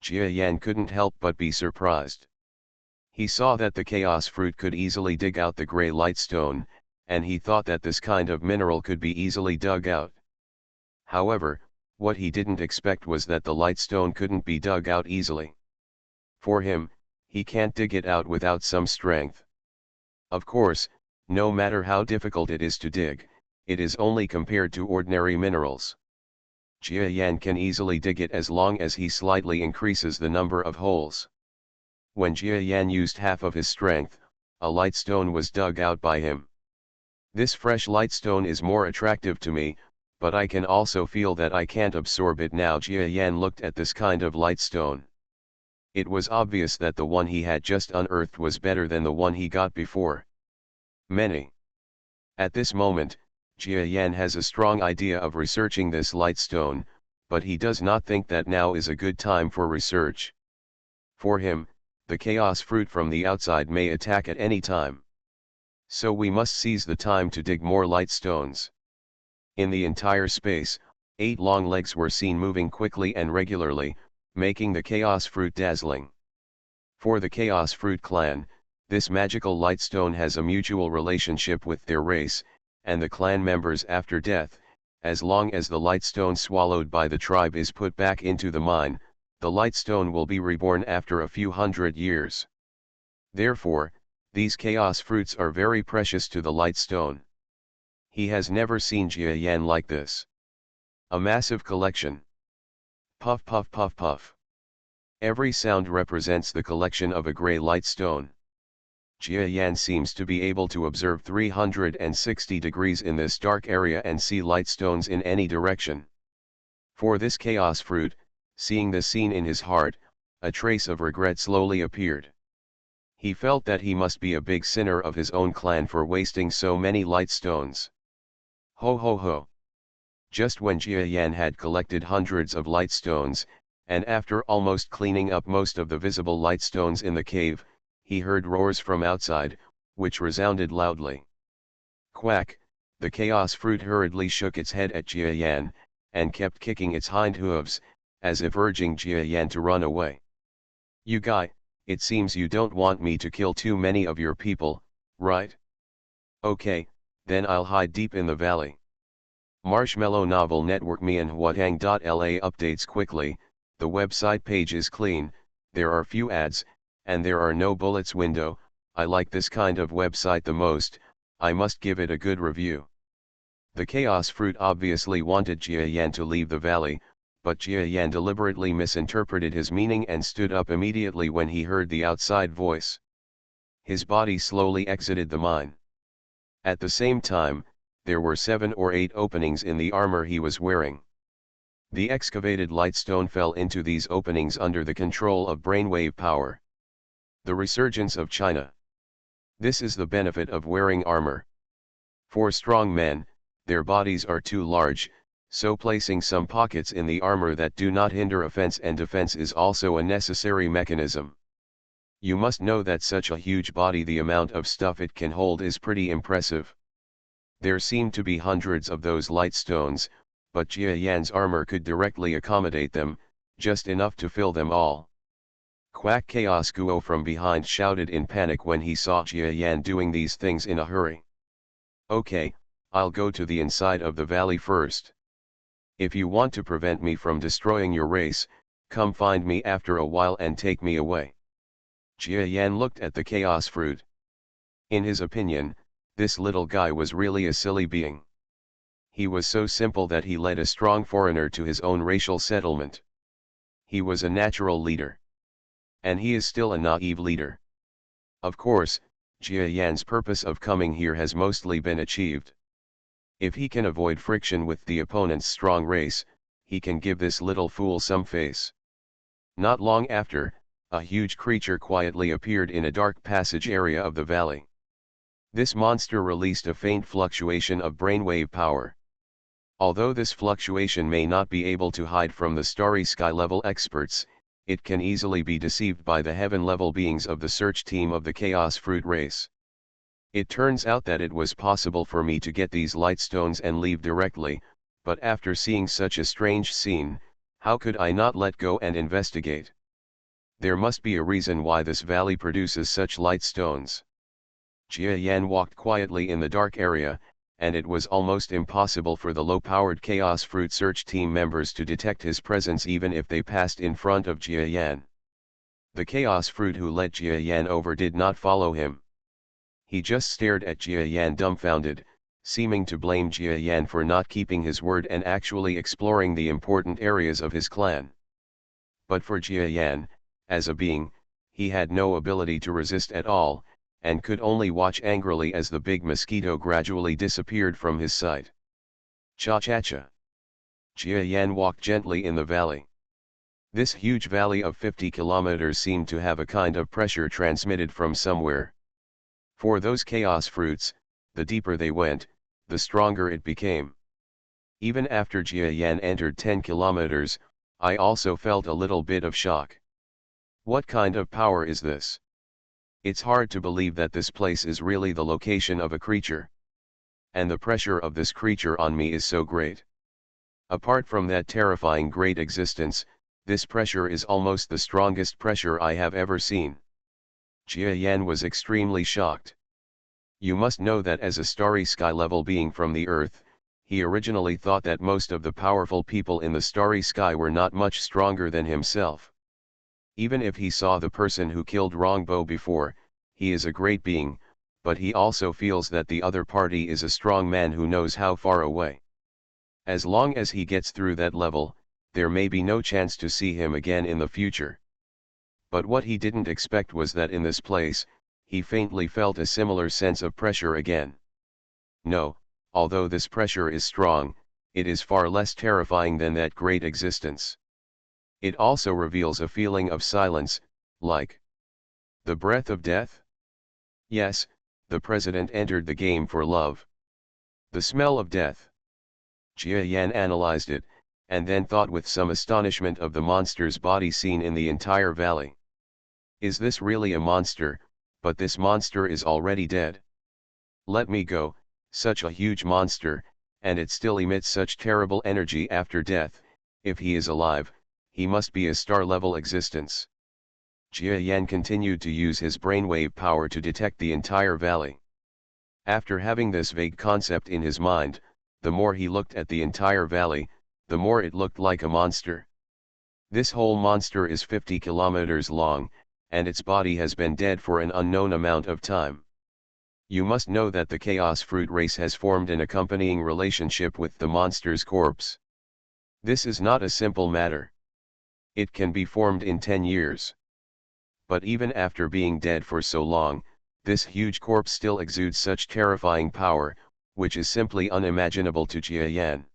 Jia Yan couldn't help but be surprised. He saw that the Chaos Fruit could easily dig out the gray light stone, and he thought that this kind of mineral could be easily dug out. However, what he didn't expect was that the light stone couldn't be dug out easily. For him, he can't dig it out without some strength. Of course, no matter how difficult it is to dig, it is only compared to ordinary minerals. Jia Yan can easily dig it as long as he slightly increases the number of holes. When Jia Yan used half of his strength, a light stone was dug out by him. This fresh light stone is more attractive to me, but I can also feel that I can't absorb it now. Jia Yan looked at this kind of light stone. It was obvious that the one he had just unearthed was better than the one he got before. At this moment, Jia Yan has a strong idea of researching this light stone, but he does not think that now is a good time for research. For him, the Chaos Fruit from the outside may attack at any time. So we must seize the time to dig more light stones. In the entire space, 8 long legs were seen moving quickly and regularly, making the Chaos Fruit dazzling. For the Chaos Fruit clan, this magical lightstone has a mutual relationship with their race, and the clan members after death. As long as the lightstone swallowed by the tribe is put back into the mine, the lightstone will be reborn after a few hundred years. Therefore, these chaos fruits are very precious to the lightstone. He has never seen Jia Yan like this. A massive collection. Puff puff puff puff. Every sound represents the collection of a grey lightstone. Jia Yan seems to be able to observe 360 degrees in this dark area and see lightstones in any direction. For this chaos fruit, seeing the scene in his heart, a trace of regret slowly appeared. He felt that he must be a big sinner of his own clan for wasting so many lightstones. Ho ho ho. Just when Jia Yan had collected hundreds of lightstones, and after almost cleaning up most of the visible lightstones in the cave, he heard roars from outside, which resounded loudly. Quack, the chaos fruit hurriedly shook its head at Jia Yan, and kept kicking its hind hooves, as if urging Jia Yan to run away. You guy, it seems you don't want me to kill too many of your people, right? Okay, then I'll hide deep in the valley. Marshmallow Novel Network Mianhuatang.la updates quickly, the website page is clean, there are few ads, and there are no bullets window. I like this kind of website the most, I must give it a good review. The chaos fruit obviously wanted Jia Yan to leave the valley, but Jia Yan deliberately misinterpreted his meaning and stood up immediately when he heard the outside voice. His body slowly exited the mine. At the same time, there were 7 or 8 openings in the armor he was wearing. The excavated lightstone fell into these openings under the control of brainwave power. The resurgence of China. This is the benefit of wearing armor. For strong men, their bodies are too large, so placing some pockets in the armor that do not hinder offense and defense is also a necessary mechanism. You must know that such a huge body, the amount of stuff it can hold is pretty impressive. There seemed to be hundreds of those lightstones, but Jia Yan's armor could directly accommodate them, just enough to fill them all. Quack Chaos Guo from behind shouted in panic when he saw Jia Yan doing these things in a hurry. Okay, I'll go to the inside of the valley first. If you want to prevent me from destroying your race, come find me after a while and take me away. Jia Yan looked at the chaos fruit. In his opinion, this little guy was really a silly being. He was so simple that he led a strong foreigner to his own racial settlement. He was a natural leader. And he is still a naive leader. Of course, Jia Yan's purpose of coming here has mostly been achieved. If he can avoid friction with the opponent's strong race, he can give this little fool some face. Not long after, a huge creature quietly appeared in a dark passage area of the valley. This monster released a faint fluctuation of brainwave power. Although this fluctuation may not be able to hide from the starry sky level experts, it can easily be deceived by the heaven level beings of the search team of the Chaos Fruit race. It turns out that it was possible for me to get these lightstones and leave directly, but after seeing such a strange scene, how could I not let go and investigate? There must be a reason why this valley produces such lightstones. Jia Yan walked quietly in the dark area, and it was almost impossible for the low-powered Chaos Fruit search team members to detect his presence even if they passed in front of Jia Yan. The Chaos Fruit who led Jia Yan over did not follow him. He just stared at Jia Yan dumbfounded, seeming to blame Jia Yan for not keeping his word and actually exploring the important areas of his clan. But for Jia Yan, as a being, he had no ability to resist at all, and could only watch angrily as the big mosquito gradually disappeared from his sight. Cha-cha-cha. Jia Yan walked gently in the valley. This huge valley of 50 kilometers seemed to have a kind of pressure transmitted from somewhere. For those chaos fruits, the deeper they went, the stronger it became. Even after Jia Yan entered 10 kilometers, I also felt a little bit of shock. What kind of power is this? It's hard to believe that this place is really the location of a creature. and the pressure of this creature on me is so great. Apart from that terrifying great existence, this pressure is almost the strongest pressure I have ever seen. Jia Yan was extremely shocked. You must know that as a starry sky level being from the earth, he originally thought that most of the powerful people in the starry sky were not much stronger than himself. Even if he saw the person who killed Rongbo before, he is a great being, but he also feels that the other party is a strong man who knows how far away. As long as he gets through that level, there may be no chance to see him again in the future. But what he didn't expect was that in this place, he faintly felt a similar sense of pressure again. No, although this pressure is strong, it is far less terrifying than that great existence. It also reveals a feeling of silence, like the breath of death. Yes, the president entered the game for love. The smell of death. Jia Yan analyzed it, and then thought with some astonishment of the monster's body seen in the entire valley. Is this really a monster? But this monster is already dead. Let me go, such a huge monster, and it still emits such terrible energy after death. If he is alive, he must be a star-level existence. Jia Yan continued to use his brainwave power to detect the entire valley. After having this vague concept in his mind, the more he looked at the entire valley, the more it looked like a monster. This whole monster is 50 kilometers long, and its body has been dead for an unknown amount of time. You must know that the Chaos Fruit race has formed an accompanying relationship with the monster's corpse. This is not a simple matter. It can be formed in 10 years. But even after being dead for so long, this huge corpse still exudes such terrifying power, which is simply unimaginable to Jia Yan.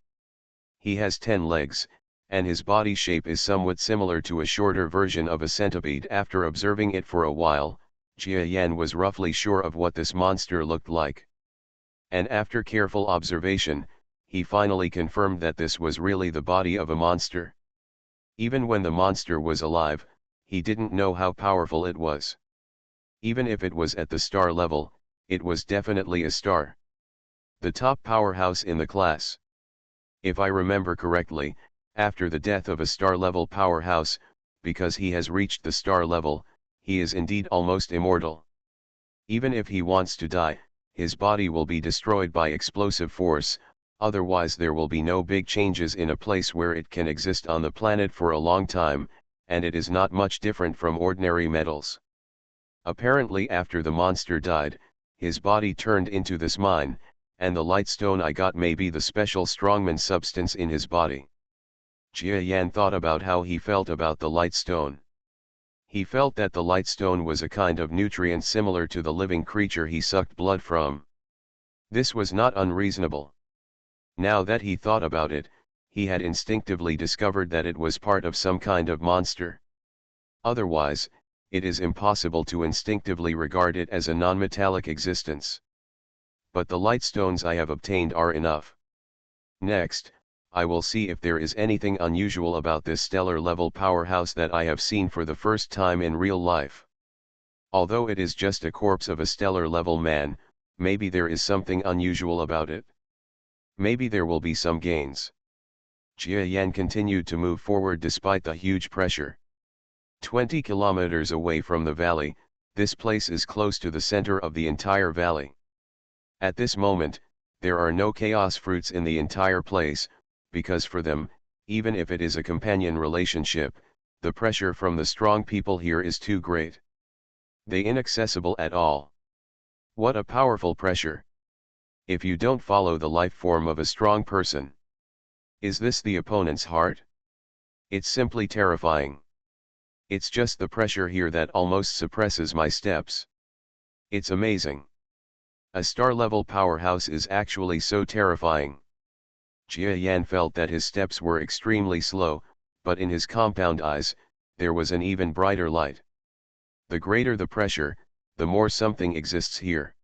He has 10 legs, and his body shape is somewhat similar to a shorter version of a centipede. After observing it for a while, Jia Yan was roughly sure of what this monster looked like. And after careful observation, he finally confirmed that this was really the body of a monster. Even when the monster was alive, he didn't know how powerful it was. Even if it was at the star level, it was definitely a star. The top powerhouse in the class. If I remember correctly, after the death of a star-level powerhouse, because he has reached the star level, he is indeed almost immortal. Even if he wants to die, his body will be destroyed by explosive force, otherwise there will be no big changes in a place where it can exist on the planet for a long time, and it is not much different from ordinary metals. Apparently after the monster died, his body turned into this mine, and the light stone I got may be the special strongman substance in his body. Jia Yan thought about how he felt about the light stone. He felt that the light stone was a kind of nutrient similar to the living creature he sucked blood from. This was not unreasonable. Now that he thought about it, he had instinctively discovered that it was part of some kind of monster. Otherwise, it is impossible to instinctively regard it as a non-metallic existence. But the light stones I have obtained are enough. Next, I will see if there is anything unusual about this stellar-level powerhouse that I have seen for the first time in real life. Although it is just a corpse of a stellar-level man, maybe there is something unusual about it. Maybe there will be some gains. Jia Yan continued to move forward despite the huge pressure. 20 kilometers away from the valley, this place is close to the center of the entire valley. At this moment, there are no chaos fruits in the entire place, because for them, even if it is a companion relationship, the pressure from the strong people here is too great. They inaccessible at all. What a powerful pressure. If you don't follow the life form of a strong person. Is this the opponent's heart? It's simply terrifying. It's just the pressure here that almost suppresses my steps. It's amazing. A star-level powerhouse is actually so terrifying. Jia Yan felt that his steps were extremely slow, but in his compound eyes, there was an even brighter light. The greater the pressure, the more something exists here.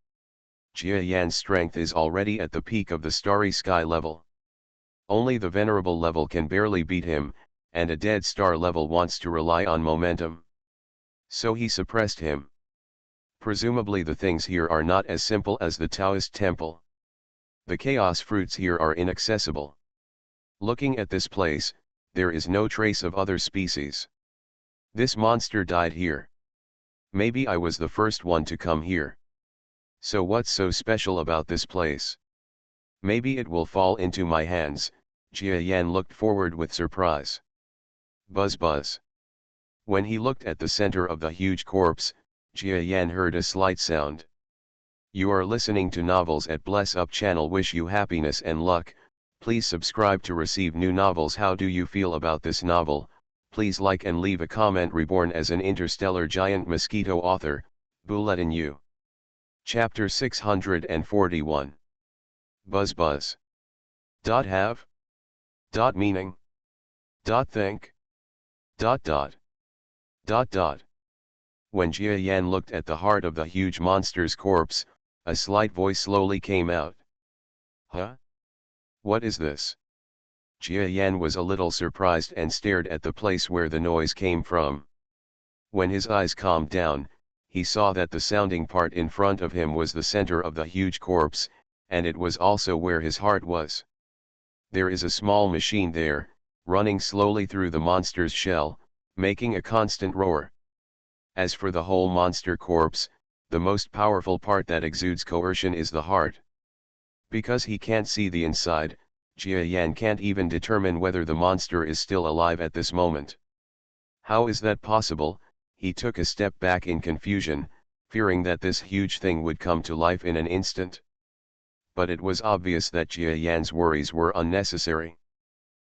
Jia Yan's strength is already at the peak of the starry sky level. Only the venerable level can barely beat him, and a dead star level wants to rely on momentum. So he suppressed him. Presumably the things here are not as simple as the Taoist temple. The chaos fruits here are inaccessible. Looking at this place, there is no trace of other species. This monster died here. Maybe I was the first one to come here. So what's so special about this place? Maybe it will fall into my hands. Jia Yan looked forward with surprise. Buzz buzz. When he looked at the center of the huge corpse, Jia Yan heard a slight sound. You are listening to Novels at Bless Up channel. Wish you happiness and luck. Please subscribe to receive new novels. How do you feel about this novel? Please like and leave a comment. Reborn as an interstellar giant mosquito. Author, Bulletin U. Chapter 641. Buzz buzz. Dot have. Dot meaning. Dot think. Dot dot. Dot dot. When Jia Yan looked at the heart of the huge monster's corpse, a slight voice slowly came out. Huh? What is this? Jia Yan was a little surprised and stared at the place where the noise came from. When his eyes calmed down, he saw that the sounding part in front of him was the center of the huge corpse, and it was also where his heart was. There is a small machine there, running slowly through the monster's shell, making a constant roar. As for the whole monster corpse, the most powerful part that exudes coercion is the heart. Because he can't see the inside, Jia Yan can't even determine whether the monster is still alive at this moment. How is that possible? He took a step back in confusion, fearing that this huge thing would come to life in an instant. But it was obvious that Jia Yan's worries were unnecessary.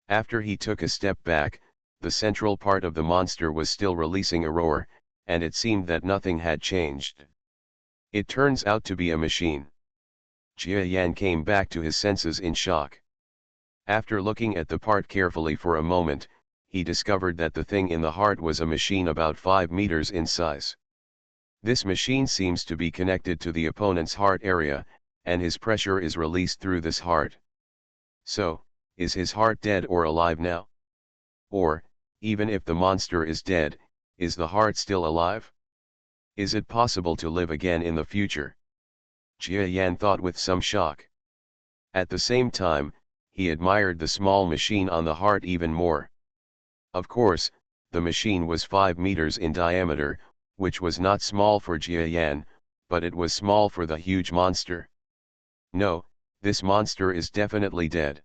After he took a step back, the central part of the monster was still releasing a roar, and it seemed that nothing had changed. It turns out to be a machine. Jia Yan came back to his senses in shock. After looking at the part carefully for a moment, he discovered that the thing in the heart was a machine about 5 meters in size. This machine seems to be connected to the opponent's heart area, and his pressure is released through this heart. So, is his heart dead or alive now? Or, even if the monster is dead, is the heart still alive? Is it possible to live again in the future? Jia Yan thought with some shock. At the same time, he admired the small machine on the heart even more. Of course, the machine was 5 meters in diameter, which was not small for Jia Yan, but it was small for the huge monster. No, this monster is definitely dead.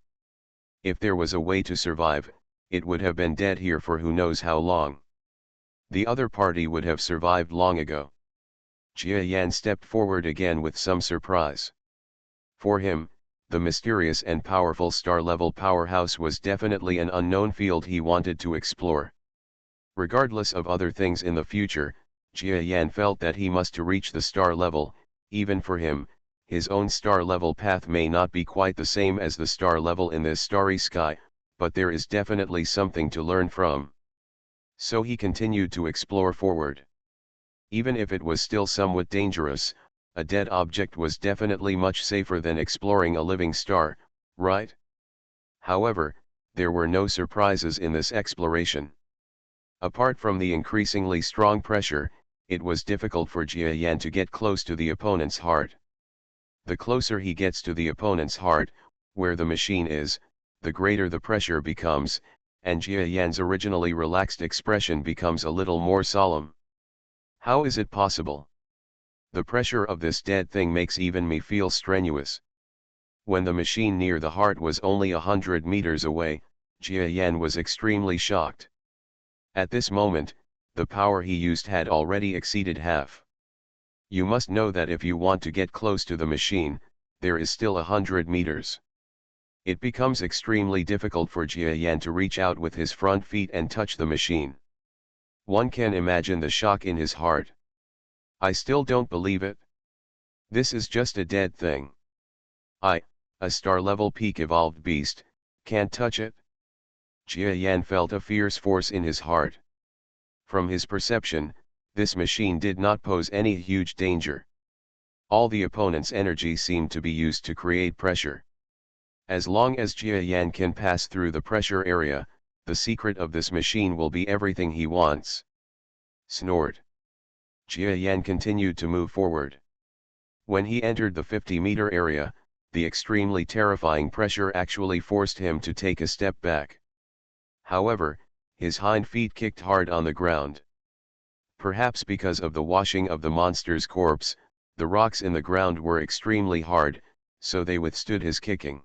If there was a way to survive, it would have been dead here for who knows how long. The other party would have survived long ago. Jia Yan stepped forward again with some surprise. For him, the mysterious and powerful star-level powerhouse was definitely an unknown field he wanted to explore. Regardless of other things in the future, Jia Yan felt that he must to reach the star level. Even for him, his own star level path may not be quite the same as the star level in this starry sky, but there is definitely something to learn from. So he continued to explore forward. Even if it was still somewhat dangerous, a dead object was definitely much safer than exploring a living star, right? However, there were no surprises in this exploration. Apart from the increasingly strong pressure, it was difficult for Jia Yan to get close to the opponent's heart. The closer he gets to the opponent's heart, where the machine is, the greater the pressure becomes, and Jia Yan's originally relaxed expression becomes a little more solemn. How is it possible? The pressure of this dead thing makes even me feel strenuous. When the machine near the heart was only 100 meters away, Jia Yan was extremely shocked. At this moment, the power he used had already exceeded half. You must know that if you want to get close to the machine, there is still 100 meters. It becomes extremely difficult for Jia Yan to reach out with his front feet and touch the machine. One can imagine the shock in his heart. I still don't believe it. This is just a dead thing. A star-level peak evolved beast, can't touch it? Jia Yan felt a fierce force in his heart. From his perception, this machine did not pose any huge danger. All the opponent's energy seemed to be used to create pressure. As long as Jia Yan can pass through the pressure area, the secret of this machine will be everything he wants. Snored. Jia Yan continued to move forward. When he entered the 50-meter area, the extremely terrifying pressure actually forced him to take a step back. However, his hind feet kicked hard on the ground. Perhaps because of the washing of the monster's corpse, the rocks in the ground were extremely hard, so they withstood his kicking.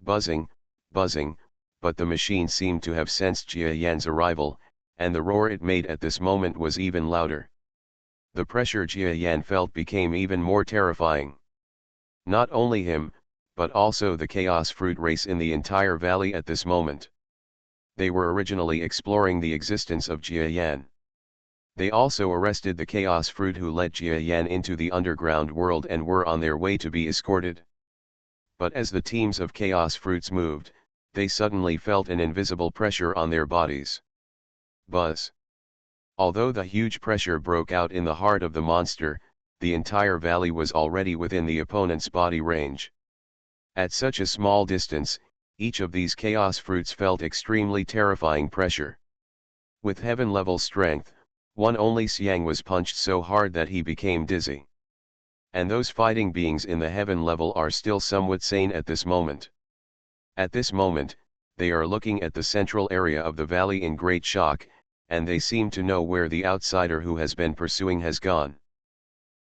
Buzzing, buzzing, but the machine seemed to have sensed Jia Yan's arrival, and the roar it made at this moment was even louder. The pressure Jia Yan felt became even more terrifying. Not only him, but also the Chaos Fruit race in the entire valley at this moment. They were originally exploring the existence of Jia Yan. They also arrested the Chaos Fruit who led Jia Yan into the underground world and were on their way to be escorted. But as the teams of Chaos Fruits moved, they suddenly felt an invisible pressure on their bodies. Buzz. Although the huge pressure broke out in the heart of the monster, the entire valley was already within the opponent's body range. At such a small distance, each of these Chaos Fruits felt extremely terrifying pressure. With heaven-level strength, one only Xiang was punched so hard that he became dizzy. And those fighting beings in the heaven level are still somewhat sane at this moment. At this moment, they are looking at the central area of the valley in great shock, and they seem to know where the outsider who has been pursuing has gone.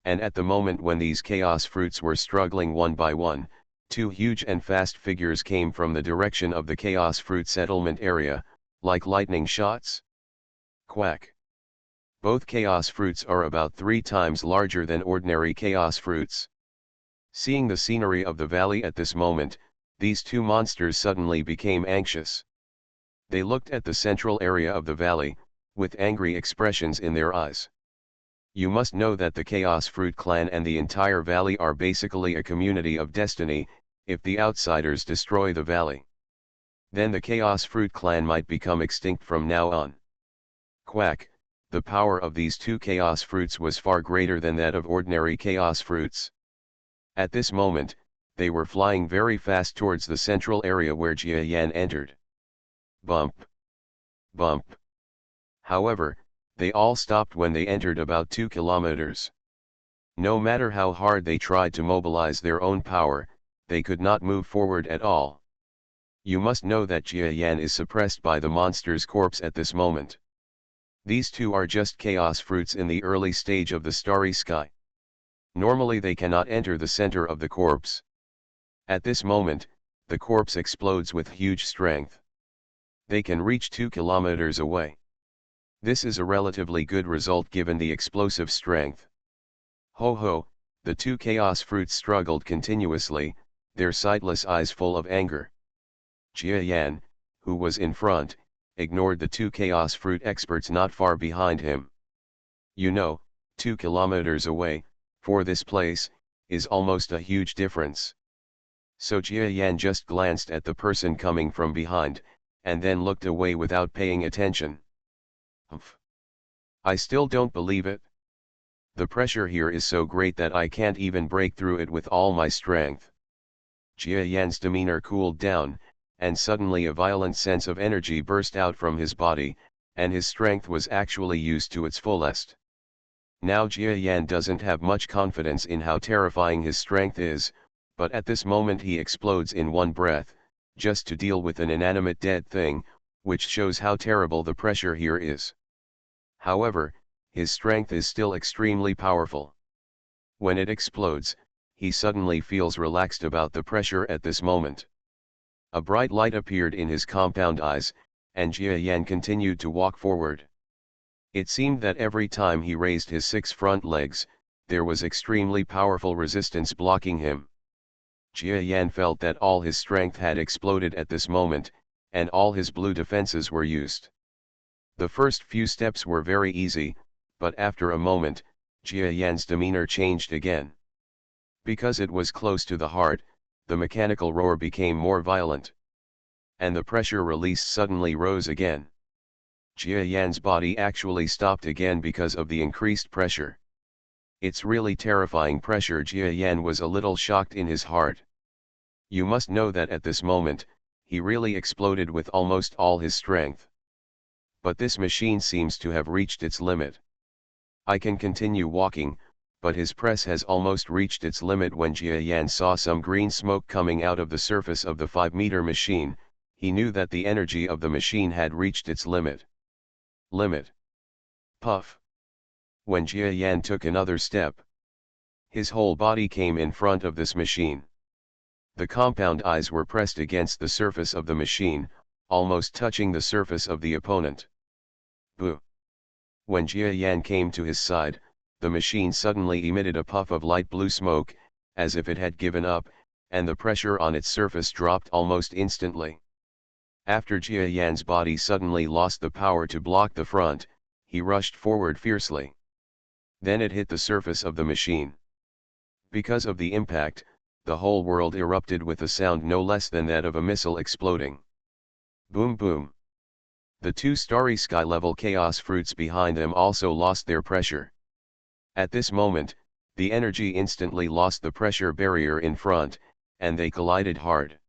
And at the moment when these Chaos Fruits were struggling one by one, two huge and fast figures came from the direction of the Chaos Fruit settlement area, like lightning shots. Quack. Both Chaos Fruits are about 3 times larger than ordinary Chaos Fruits. Seeing the scenery of the valley at this moment, these two monsters suddenly became anxious. They looked at the central area of the valley, with angry expressions in their eyes. You must know that the Chaos Fruit clan and the entire valley are basically a community of destiny. If the outsiders destroy the valley, then the Chaos Fruit clan might become extinct from now on. Quack. The power of these two Chaos Fruits was far greater than that of ordinary Chaos Fruits. At this moment, they were flying very fast towards the central area where Jia Yan entered. Bump. Bump. However, they all stopped when they entered about 2 kilometers. No matter how hard they tried to mobilize their own power, they could not move forward at all. You must know that Jia Yan is suppressed by the monster's corpse at this moment. These two are just Chaos Fruits in the early stage of the starry sky. Normally they cannot enter the center of the corpse. At this moment, the corpse explodes with huge strength. They can reach 2 kilometers away. This is a relatively good result given the explosive strength. Ho ho, the two Chaos Fruits struggled continuously, their sightless eyes full of anger. Jia Yan, who was in front, ignored the two Chaos Fruit experts not far behind him. 2 kilometers away, for this place, is almost a huge difference. So Jia Yan just glanced at the person coming from behind, and then looked away without paying attention. Humph. I still don't believe it. The pressure here is so great that I can't even break through it with all my strength. Jia Yan's demeanor cooled down, and suddenly a violent sense of energy burst out from his body, and his strength was actually used to its fullest. Now Jia Yan doesn't have much confidence in how terrifying his strength is, but at this moment he explodes in one breath, just to deal with an inanimate dead thing, which shows how terrible the pressure here is. However, his strength is still extremely powerful. When it explodes, he suddenly feels relaxed about the pressure at this moment. A bright light appeared in his compound eyes, and Jia Yan continued to walk forward. It seemed that every time he raised his 6 front legs, there was extremely powerful resistance blocking him. Jia Yan felt that all his strength had exploded at this moment, and all his blue defenses were used. The first few steps were very easy, but after a moment, Jia Yan's demeanor changed again. Because it was close to the heart, the mechanical roar became more violent. And the pressure release suddenly rose again. Jia Yan's body actually stopped again because of the increased pressure. It's really terrifying pressure. Jia Yan was a little shocked in his heart. You must know that at this moment, he really exploded with almost all his strength. But this machine seems to have reached its limit. I can continue walking, but his press has almost reached its limit. When Jia Yan saw some green smoke coming out of the surface of the 5-meter machine, he knew that the energy of the machine had reached its limit. Limit. Puff. When Jia Yan took another step, his whole body came in front of this machine. The compound eyes were pressed against the surface of the machine, almost touching the surface of the opponent. Boo. When Jia Yan came to his side, the machine suddenly emitted a puff of light blue smoke, as if it had given up, and the pressure on its surface dropped almost instantly. After Jia Yan's body suddenly lost the power to block the front, he rushed forward fiercely. Then it hit the surface of the machine. Because of the impact, the whole world erupted with a sound no less than that of a missile exploding. Boom boom. The two starry sky-level chaos fruits behind them also lost their pressure. At this moment, the energy instantly lost the pressure barrier in front, and they collided hard.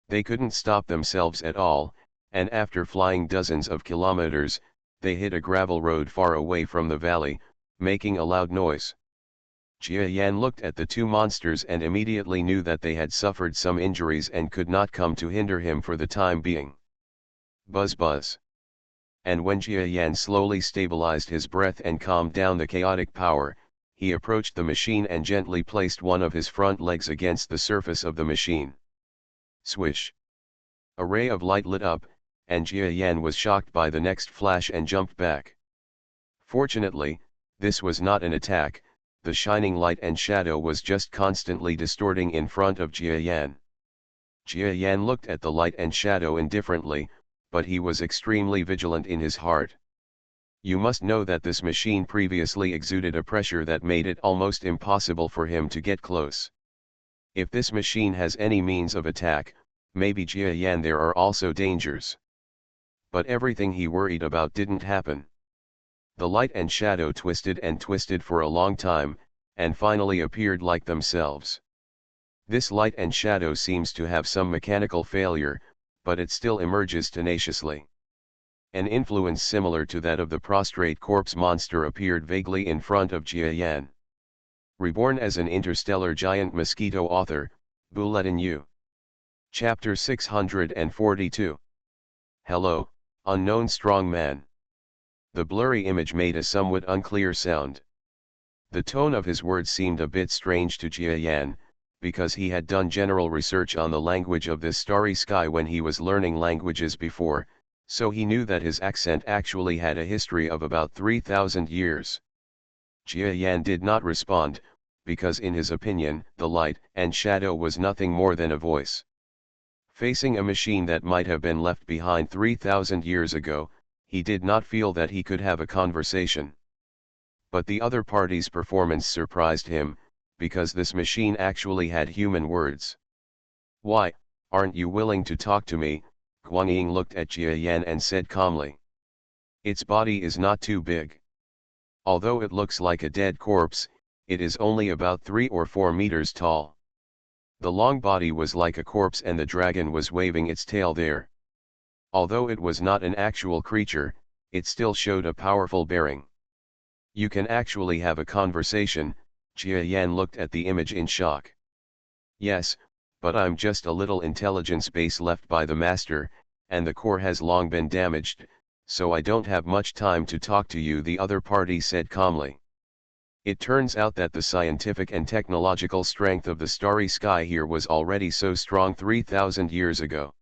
They couldn't stop themselves at all, and after flying dozens of kilometers, they hit a gravel road far away from the valley, making a loud noise. Jia Yan looked at the two monsters and immediately knew that they had suffered some injuries and could not come to hinder him for the time being. Buzz buzz. And when Jia Yan slowly stabilized his breath and calmed down the chaotic power, he approached the machine and gently placed one of his front legs against the surface of the machine. Swish. A ray of light lit up, and Jia Yan was shocked by the next flash and jumped back. Fortunately, this was not an attack, the shining light and shadow was just constantly distorting in front of Jia Yan. Jia Yan looked at the light and shadow indifferently, but he was extremely vigilant in his heart. You must know that this machine previously exuded a pressure that made it almost impossible for him to get close. If this machine has any means of attack, maybe Jia Yan there are also dangers. But everything he worried about didn't happen. The light and shadow twisted and twisted for a long time, and finally appeared like themselves. This light and shadow seems to have some mechanical failure, but it still emerges tenaciously. An influence similar to that of the prostrate corpse monster appeared vaguely in front of Jia Yan. Reborn as an interstellar giant mosquito. Author, Bulletin U. Chapter 642. Hello, unknown strong man. The blurry image made a somewhat unclear sound. The tone of his words seemed a bit strange to Jia Yan, because he had done general research on the language of this starry sky when he was learning languages before, so he knew that his accent actually had a history of about 3,000 years. Jia Yan did not respond, because in his opinion, the light and shadow was nothing more than a voice. Facing a machine that might have been left behind 3,000 years ago, he did not feel that he could have a conversation. But the other party's performance surprised him, because this machine actually had human words. Why, aren't you willing to talk to me? Guang Ying looked at Jia Yan and said calmly. Its body is not too big. Although it looks like a dead corpse, it is only about 3 or 4 meters tall. The long body was like a corpse and the dragon was waving its tail there. Although it was not an actual creature, it still showed a powerful bearing. You can actually have a conversation. Jia Yan looked at the image in shock. Yes, but I'm just a little intelligence base left by the master, and the core has long been damaged, so I don't have much time to talk to you, the other party said calmly. It turns out that the scientific and technological strength of the starry sky here was already so strong 3,000 years ago.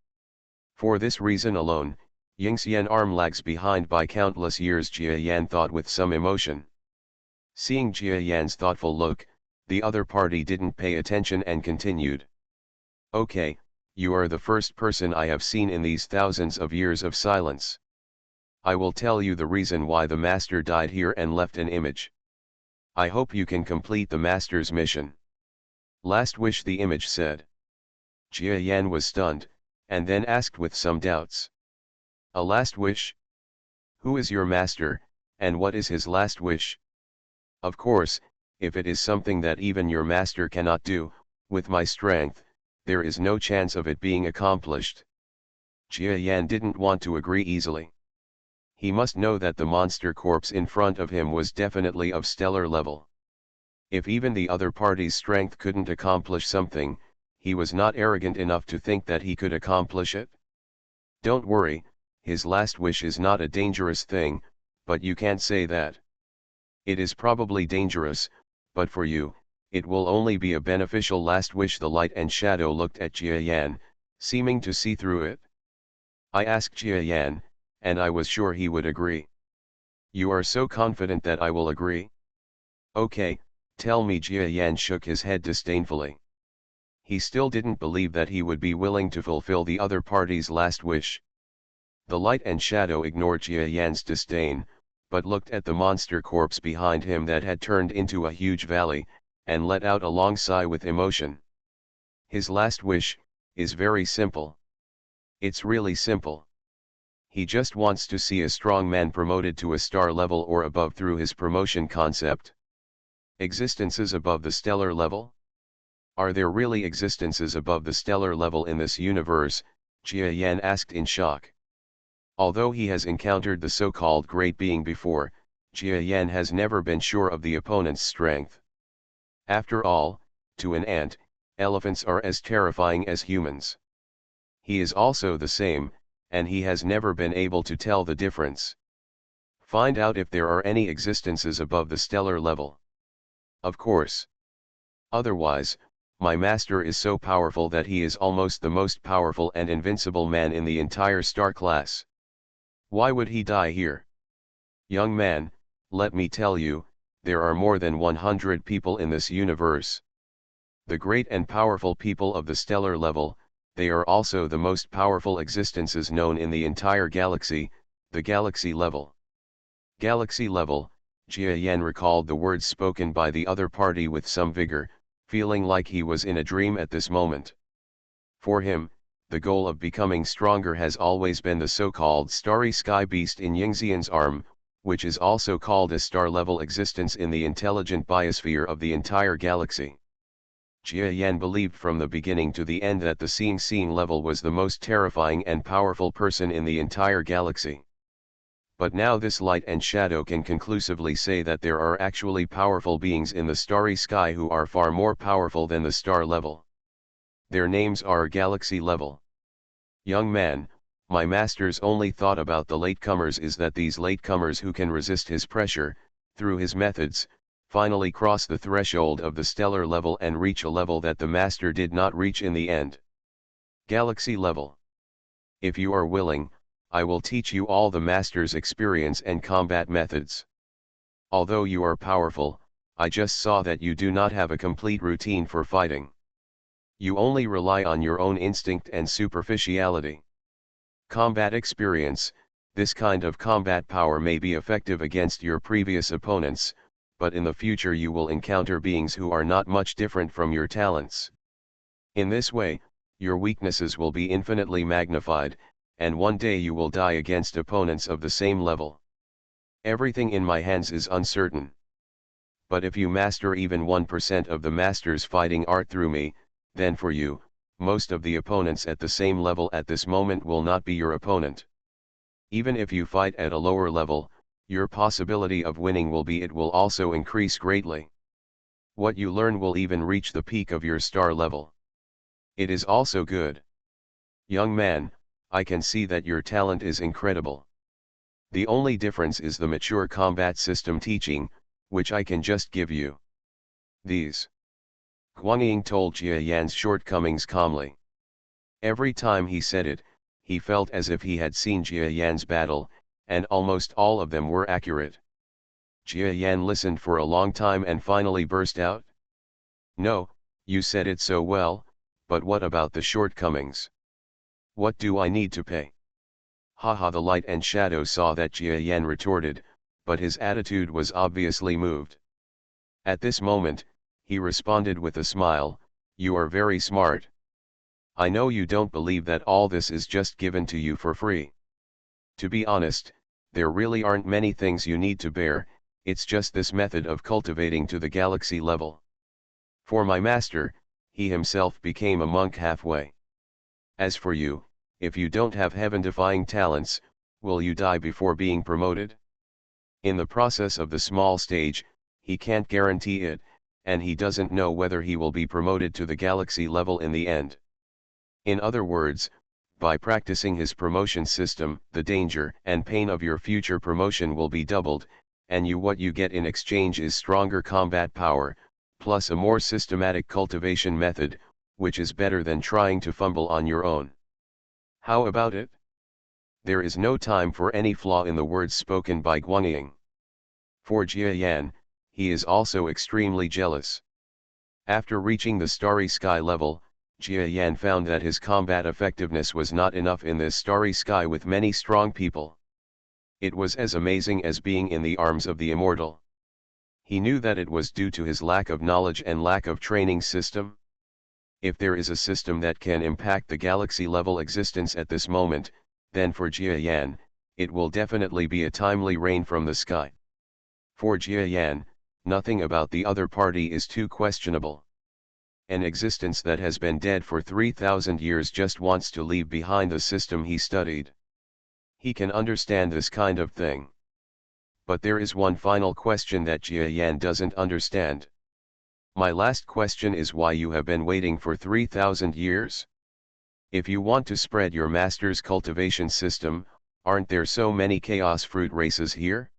For this reason alone, Yingxian arm lags behind by countless years, Jia Yan thought with some emotion. Seeing Jia Yan's thoughtful look, the other party didn't pay attention and continued. Okay, you are the first person I have seen in these thousands of years of silence. I will tell you the reason why the master died here and left an image. I hope you can complete the master's mission. Last wish, the image said. Jia Yan was stunned, and then asked with some doubts. A last wish? Who is your master, and what is his last wish? Of course, if it is something that even your master cannot do, with my strength, there is no chance of it being accomplished. Jia Yan didn't want to agree easily. He must know that the monster corpse in front of him was definitely of stellar level. If even the other party's strength couldn't accomplish something, he was not arrogant enough to think that he could accomplish it. Don't worry, his last wish is not a dangerous thing, but you can't say that. It is probably dangerous, but for you, it will only be a beneficial last wish. The light and shadow looked at Jia Yan, seeming to see through it. I asked Jia Yan, and I was sure he would agree. You are so confident that I will agree? Okay, tell me. Jia Yan shook his head disdainfully. He still didn't believe that he would be willing to fulfill the other party's last wish. The light and shadow ignored Jia Yan's disdain, but looked at the monster corpse behind him that had turned into a huge valley, and let out a long sigh with emotion. His last wish is very simple. It's really simple. He just wants to see a strong man promoted to a star level or above through his promotion concept. Existences above the stellar level? Are there really existences above the stellar level in this universe? Jia Yan asked in shock. Although he has encountered the so-called great being before, Jia Yan has never been sure of the opponent's strength. After all, to an ant, elephants are as terrifying as humans. He is also the same, and he has never been able to tell the difference. Find out if there are any existences above the stellar level. Of course. Otherwise, my master is so powerful that he is almost the most powerful and invincible man in the entire star class. Why would he die here? Young man, let me tell you, there are more than 100 people in this universe. The great and powerful people of the stellar level, they are also the most powerful existences known in the entire galaxy, the galaxy level. Galaxy level, Jia Yan recalled the words spoken by the other party with some vigor, feeling like he was in a dream at this moment. For him, the goal of becoming stronger has always been the so-called starry sky beast in Yingxian's arm, which is also called a star-level existence in the intelligent biosphere of the entire galaxy. Jia Yan believed from the beginning to the end that the seeing level was the most terrifying and powerful person in the entire galaxy. But now this light and shadow can conclusively say that there are actually powerful beings in the starry sky who are far more powerful than the star level. Their names are galaxy level. Young man, my master's only thought about the latecomers is that these latecomers who can resist his pressure, through his methods, finally cross the threshold of the stellar level and reach a level that the master did not reach in the end. Galaxy level. If you are willing, I will teach you all the master's experience and combat methods. Although you are powerful, I just saw that you do not have a complete routine for fighting. You only rely on your own instinct and superficiality. Combat experience, this kind of combat power may be effective against your previous opponents, but in the future you will encounter beings who are not much different from your talents. In this way, your weaknesses will be infinitely magnified, and one day you will die against opponents of the same level. Everything in my hands is uncertain. But if you master even 1% of the master's fighting art through me, then for you, most of the opponents at the same level at this moment will not be your opponent. Even if you fight at a lower level, your possibility of winning will also increase greatly. What you learn will even reach the peak of your star level. It is also good. Young man, I can see that your talent is incredible. The only difference is the mature combat system teaching, which I can just give you. These. Huang Ying told Jia Yan's shortcomings calmly. Every time he said it, he felt as if he had seen Jia Yan's battle, and almost all of them were accurate. Jia Yan listened for a long time and finally burst out. No, you said it so well, but what about the shortcomings? What do I need to pay? Haha, the light and shadow saw that Jia Yan retorted, but his attitude was obviously moved. At this moment, he responded with a smile, you are very smart. I know you don't believe that all this is just given to you for free. To be honest, there really aren't many things you need to bear, it's just this method of cultivating to the galaxy level. For my master, he himself became a monk halfway. As for you, if you don't have heaven-defying talents, will you die before being promoted? In the process of the small stage, he can't guarantee it, and he doesn't know whether he will be promoted to the galaxy level in the end. In other words, by practicing his promotion system, the danger and pain of your future promotion will be doubled, and what you get in exchange is stronger combat power, plus a more systematic cultivation method, which is better than trying to fumble on your own. How about it? There is no time for any flaw in the words spoken by Guangying. For Jia Yan, he is also extremely jealous. After reaching the starry sky level, Jia Yan found that his combat effectiveness was not enough in this starry sky with many strong people. It was as amazing as being in the arms of the immortal. He knew that it was due to his lack of knowledge and lack of training system. If there is a system that can impact the galaxy-level existence at this moment, then for Jia Yan, it will definitely be a timely rain from the sky. For Jia Yan, nothing about the other party is too questionable. An existence that has been dead for 3,000 years just wants to leave behind the system he studied. He can understand this kind of thing. But there is one final question that Jia Yan doesn't understand. My last question is why you have been waiting for 3,000 years? If you want to spread your master's cultivation system, aren't there so many chaos fruit races here?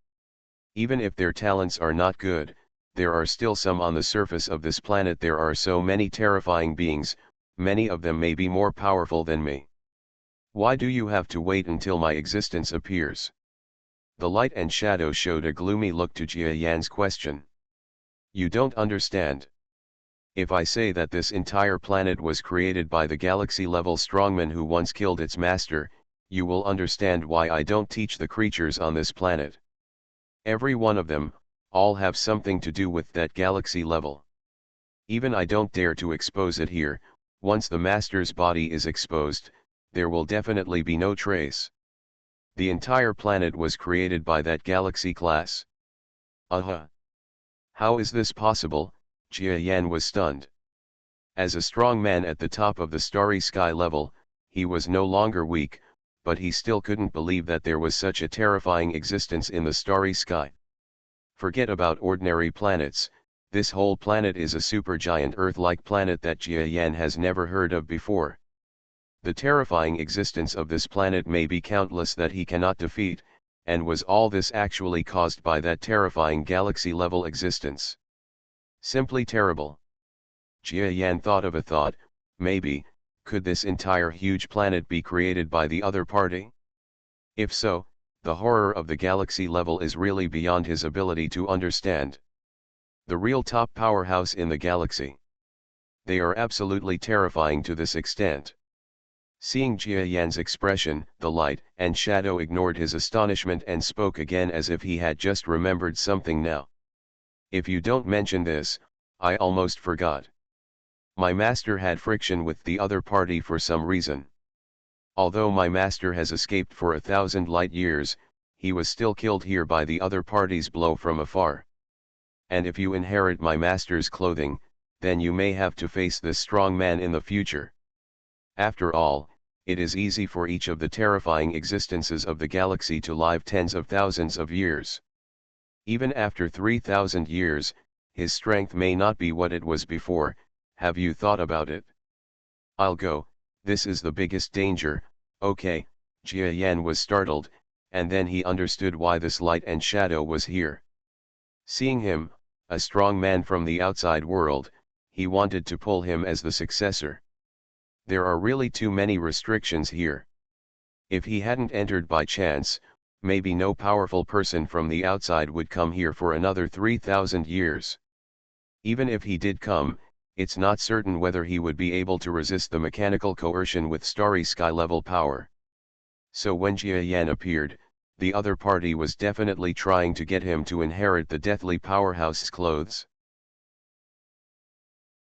Even if their talents are not good, there are still some on the surface of this planet. There are so many terrifying beings, many of them may be more powerful than me. Why do you have to wait until my existence appears? The light and shadow showed a gloomy look to Jia Yan's question. You don't understand. If I say that this entire planet was created by the galaxy-level strongman who once killed its master, you will understand why I don't teach the creatures on this planet. Every one of them, all have something to do with that galaxy level. Even I don't dare to expose it here. Once the master's body is exposed, there will definitely be no trace. The entire planet was created by that galaxy class. How is this possible? Jia Yan was stunned. As a strong man at the top of the starry sky level, he was no longer weak, but he still couldn't believe that there was such a terrifying existence in the starry sky. Forget about ordinary planets, this whole planet is a supergiant Earth-like planet that Jia Yan has never heard of before. The terrifying existence of this planet may be countless that he cannot defeat, and was all this actually caused by that terrifying galaxy-level existence? Simply terrible. Jia Yan thought of a thought, maybe, could this entire huge planet be created by the other party? If so, the horror of the galaxy level is really beyond his ability to understand. The real top powerhouse in the galaxy. They are absolutely terrifying to this extent. Seeing Jia Yan's expression, the light and shadow ignored his astonishment and spoke again as if he had just remembered something now. If you don't mention this, I almost forgot. My master had friction with the other party for some reason. Although my master has escaped for 1,000 light years, he was still killed here by the other party's blow from afar. And if you inherit my master's clothing, then you may have to face this strong man in the future. After all, it is easy for each of the terrifying existences of the galaxy to live tens of thousands of years. Even after 3,000 years, his strength may not be what it was before. Have you thought about it? I'll go, this is the biggest danger. Okay, Jia Yan was startled, and then he understood why this light and shadow was here. Seeing him, a strong man from the outside world, he wanted to pull him as the successor. There are really too many restrictions here. If he hadn't entered by chance, maybe no powerful person from the outside would come here for another 3,000 years. Even if he did come, it's not certain whether he would be able to resist the mechanical coercion with starry sky level power. So when Jia Yan appeared, the other party was definitely trying to get him to inherit the deathly powerhouse's clothes.